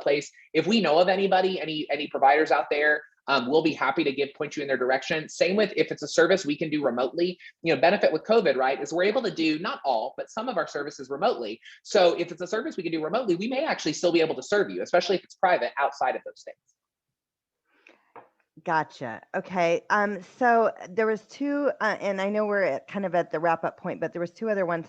S2: place, if we know of anybody, any providers out there, we'll be happy to point you in their direction. Same with if it's a service we can do remotely. Benefit with COVID, right, is we're able to do not all, but some of our services remotely. So if it's a service we can do remotely, we may actually still be able to serve you, especially if it's private outside of those states.
S1: Gotcha. Okay. So there was 2, and I know we're kind of at the wrap up point, but there was 2 other ones.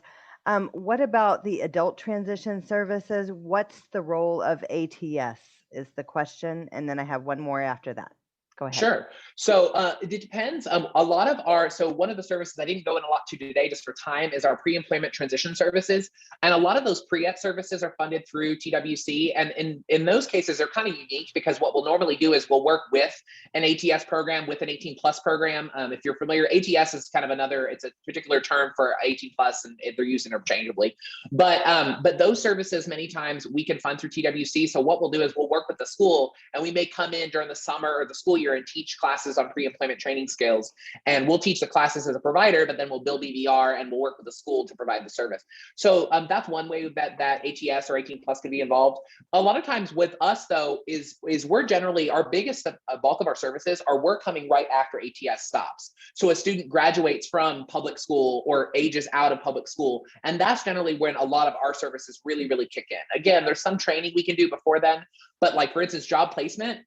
S1: What about the adult transition services? What's the role of ATS is the question. And then I have one more after that. Go ahead.
S2: Sure. So it depends. A lot of one of the services I didn't go in a lot to today, just for time, is our pre-employment transition services. And a lot of those pre-ep services are funded through TWC. And in those cases, they're kind of unique, because what we'll normally do is we'll work with an ATS program, with an 18 plus program. If you're familiar, ATS is kind of it's a particular term for 18 plus, and they're used interchangeably. But those services, many times we can fund through TWC. So what we'll do is we'll work with the school, and we may come in during the summer or the school year and teach classes on pre-employment training skills. And we'll teach the classes as a provider, but then we'll build BVR and we'll work with the school to provide the service. So that's one way that ATS or 18 plus can be involved. A lot of times with us, though, is we're generally, our biggest bulk of our services we're coming right after ATS stops. So a student graduates from public school or ages out of public school. And that's generally when a lot of our services really, really kick in. Again, there's some training we can do before then, But like, for instance, job placement,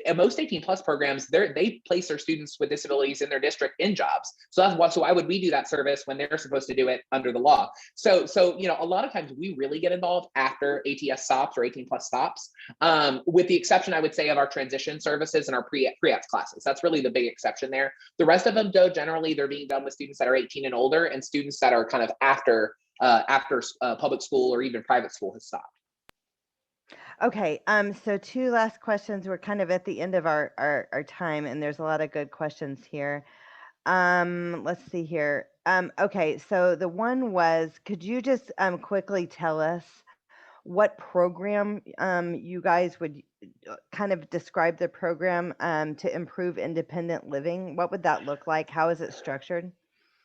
S2: at most 18 plus programs, they place their students with disabilities in their district in jobs. So why would we do that service when they're supposed to do it under the law? So a lot of times we really get involved after ATS stops or 18 plus stops, with the exception, I would say, of our transition services and our pre-ETS classes. That's really the big exception there. The rest of them, though, generally they're being done with students that are 18 and older, and students that are kind of after public school or even private school has stopped.
S1: Okay, so two last questions. We're kind of at the end of our time, and there's a lot of good questions here. Let's see here. Okay, so the one was, could you just quickly tell us what program you guys would kind of describe the program to improve independent living? What would that look like? How is it structured?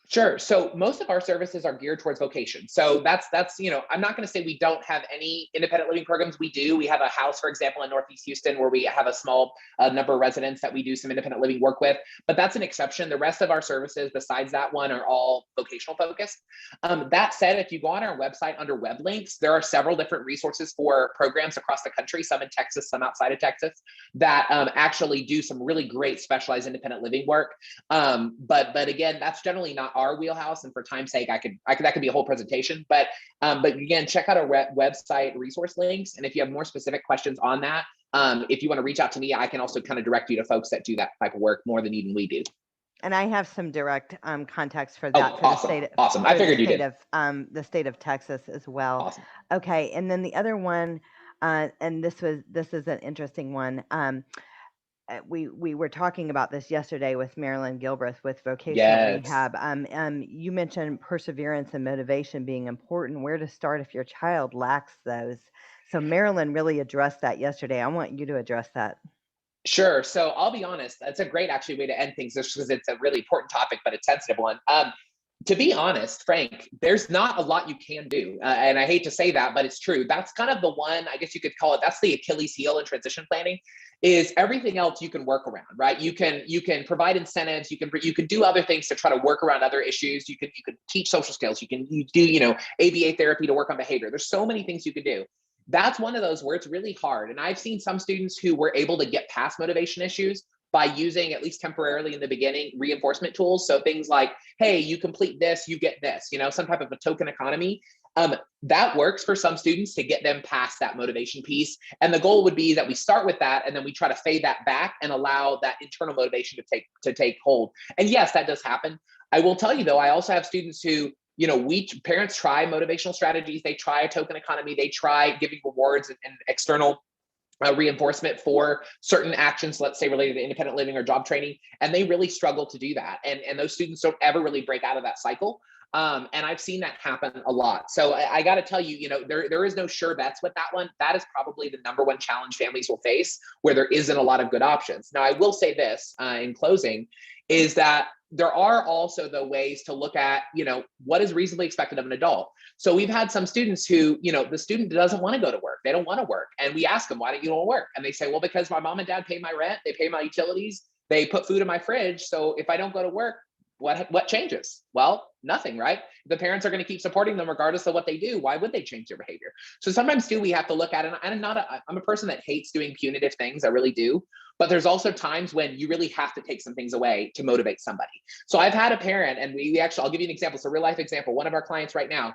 S2: Sure. So most of our services are geared towards vocation. So that's I'm not going to say we don't have any independent living programs. We do. We have a house, for example, in Northeast Houston, where we have a small number of residents that we do some independent living work with. But that's an exception. The rest of our services, besides that one, are all vocational focused. That said, if you go on our website under web links, there are several different resources for programs across the country, some in Texas, some outside of Texas, that actually do some really great specialized independent living work. But again, that's generally not our wheelhouse, and for time's sake, I could that could be a whole presentation. But again, check out our website resource links, and if you have more specific questions on that, if you want to reach out to me, I can also kind of direct you to folks that do that type of work more than even we do.
S1: And I have some direct contacts for that for
S2: awesome.
S1: the state.
S2: Awesome. I figured you did.
S1: The state of Texas as well.
S2: Awesome.
S1: Okay, and then the other one, and this is an interesting one. We were talking about this yesterday with Marilyn Gilbreth with vocational rehab. You mentioned perseverance and motivation being important. Where to start if your child lacks those? So Marilyn really addressed that yesterday. I want you to address that.
S2: Sure. So I'll be honest, that's a great actually way to end things, just because it's a really important topic, but a sensitive one. To be honest, Frank, there's not a lot you can do. And I hate to say that, but it's true. That's kind of the one, I guess you could call it, that's the Achilles heel in transition planning, is everything else you can work around, right? You can provide incentives, you can do other things to try to work around other issues. You can teach social skills, you do, ABA therapy to work on behavior. There's so many things you can do. That's one of those where it's really hard. And I've seen some students who were able to get past motivation issues by using, at least temporarily in the beginning, reinforcement tools. So things like, hey, you complete this, you get this, some type of a token economy. That works for some students to get them past that motivation piece. And the goal would be that we start with that, and then we try to fade that back and allow that internal motivation to take hold. And yes, that does happen. I will tell you though, I also have students who, parents try motivational strategies. They try a token economy. They try giving rewards and external reinforcement for certain actions, let's say related to independent living or job training, and they really struggle to do that. And those students don't ever really break out of that cycle. And I've seen that happen a lot. So I got to tell you, there is no sure bets with that one. That is probably the number one challenge families will face, where there isn't a lot of good options. Now, I will say this in closing, is that there are also the ways to look at, what is reasonably expected of an adult. So we've had some students who, the student doesn't want to go to work. They don't want to work. And we ask them, why don't you want to work? And they say, well, because my mom and dad pay my rent, they pay my utilities, they put food in my fridge. So if I don't go to work, what changes? Well, nothing, right? The parents are going to keep supporting them regardless of what they do. Why would they change their behavior? So sometimes too, we have to look at it. And I'm a person that hates doing punitive things. I really do. But there's also times when you really have to take some things away to motivate somebody. So I've had a parent, and we actually, I'll give you an example. So real life example, one of our clients right now,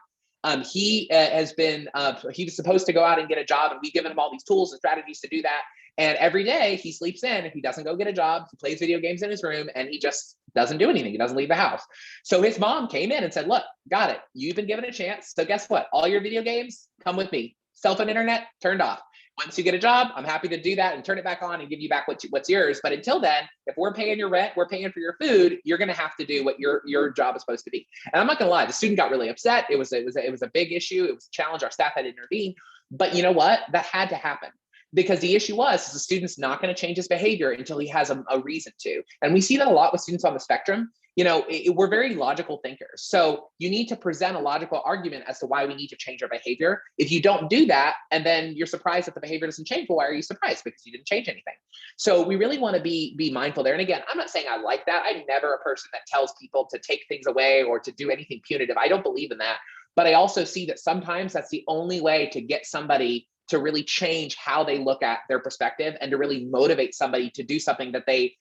S2: he was supposed to go out and get a job, and we've given him all these tools and strategies to do that. And every day he sleeps in, and he doesn't go get a job. He plays video games in his room, and he just doesn't do anything. He doesn't leave the house. So his mom came in and said, look, got it. You've been given a chance. So guess what? All your video games, come with me. Cell phone internet, turned off. Once you get a job, I'm happy to do that and turn it back on and give you back what's yours. But until then, if we're paying your rent, we're paying for your food, you're going to have to do what your job is supposed to be. And I'm not going to lie, the student got really upset. It was a big issue. It was a challenge. Our staff had to intervene. But you know what? That had to happen. Because the issue was the student's not going to change his behavior until he has a reason to. And we see that a lot with students on the spectrum. We're very logical thinkers. So you need to present a logical argument as to why we need to change our behavior. If you don't do that, and then you're surprised that the behavior doesn't change, well, why are you surprised? Because you didn't change anything. So we really want to be mindful there. And again, I'm not saying I like that. I'm never a person that tells people to take things away or to do anything punitive. I don't believe in that. But I also see that sometimes that's the only way to get somebody to really change how they look at their perspective and to really motivate somebody to do something that they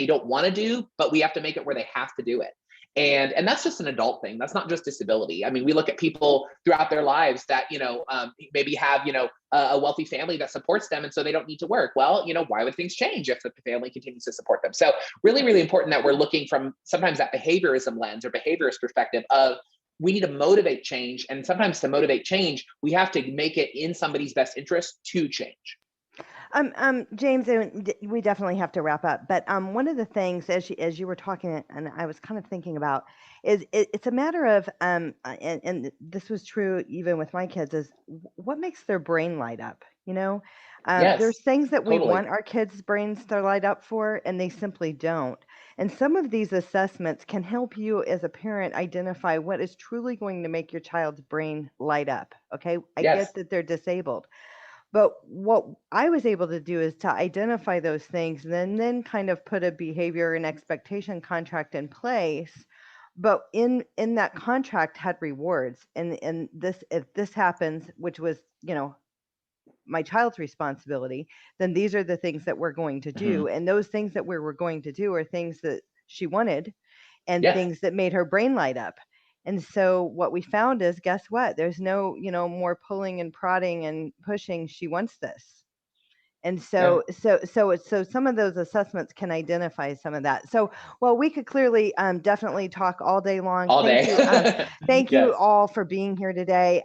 S2: don't want to do, but we have to make it where they have to do it. And that's just an adult thing. That's not just disability. I mean, we look at people throughout their lives that, maybe have, a wealthy family that supports them. And so they don't need to work. Well, why would things change if the family continues to support them? So really, really important that we're looking from sometimes that behaviorism lens or behaviorist perspective of, we need to motivate change. And sometimes to motivate change, we have to make it in somebody's best interest to change.
S1: James, we definitely have to wrap up. But one of the things, as you were talking, and I was kind of thinking about, is it's a matter of, and this was true even with my kids, is what makes their brain light up. There's
S2: Yes,
S1: things that we
S2: totally.
S1: want our kids' brains to light up for, and they simply don't. And some of these assessments can help you as a parent identify what is truly going to make your child's brain light up. Okay, I get
S2: Yes.
S1: that they're disabled. But what I was able to do is to identify those things and then kind of put a behavior and expectation contract in place. But in that contract had rewards. And this, if this happens, which was, my child's responsibility, then these are the things that we're going to do.
S2: Mhm.
S1: And those things that we were going to do are things that she wanted and
S2: Yes.
S1: things that made her brain light up. And so what we found is, guess what? There's no, more pulling and prodding and pushing. She wants this. And
S2: Yeah.
S1: so some of those assessments can identify some of that. So, well, we could clearly definitely talk all day long.
S2: All
S1: Thank
S2: day.
S1: you. Thank you
S2: Yes.
S1: all for being here today.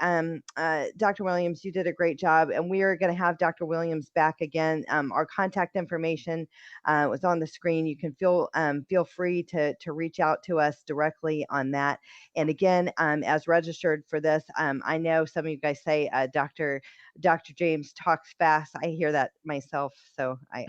S1: Dr. Williams, you did a great job, and we are going to have Dr. Williams back again. Our contact information was on the screen. You can feel free to reach out to us directly on that. And again, as registered for this, I know some of you guys say Dr. James talks fast. I hear that myself, so I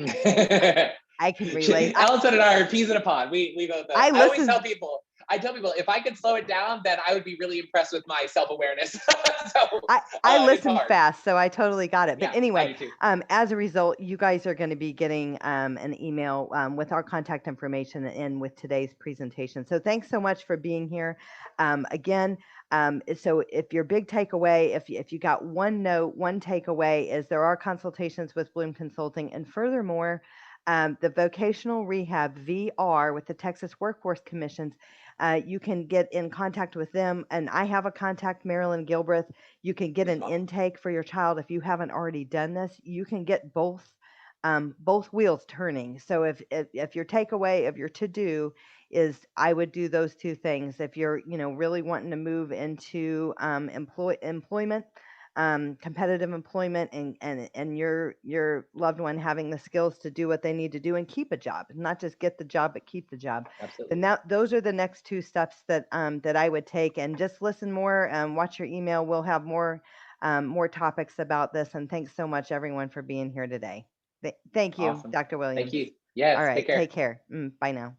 S1: can relate.
S2: Allison and I are peas in a pod. We both.
S1: I
S2: I always
S1: listen.
S2: tell people. I tell people if I could slow it down, then I would be really impressed with my self awareness. So
S1: I
S2: it's
S1: listen
S2: hard.
S1: fast, so I totally got it. But
S2: Yeah, I
S1: anyway,
S2: do too.
S1: as a result, you guys are going to be getting an email with our contact information and with today's presentation. So thanks so much for being here. Again, so if your big takeaway, if you got one note, one takeaway is there are consultations with Bloom Consulting, and furthermore, the vocational rehab VR with the Texas Workforce Commissions. You can get in contact with them, and I have a contact, Marilyn Gilbreth. You can get an intake for your child if you haven't already done this. You can get both wheels turning. So if your takeaway of your to do is, I would do those two things. If you're really wanting to move into employment, competitive employment, and your loved one having the skills to do what they need to do and keep a job, not just get the job but keep the job, then
S2: Absolutely.
S1: those are the next two steps that I would take. And just listen more, watch your email. We'll have more topics about this. And thanks so much, everyone, for being here today. Thank you,
S2: Awesome.
S1: Dr.
S2: Thank
S1: Williams.
S2: you.
S1: All
S2: Yes. Take
S1: right,
S2: care.
S1: take care. Bye now.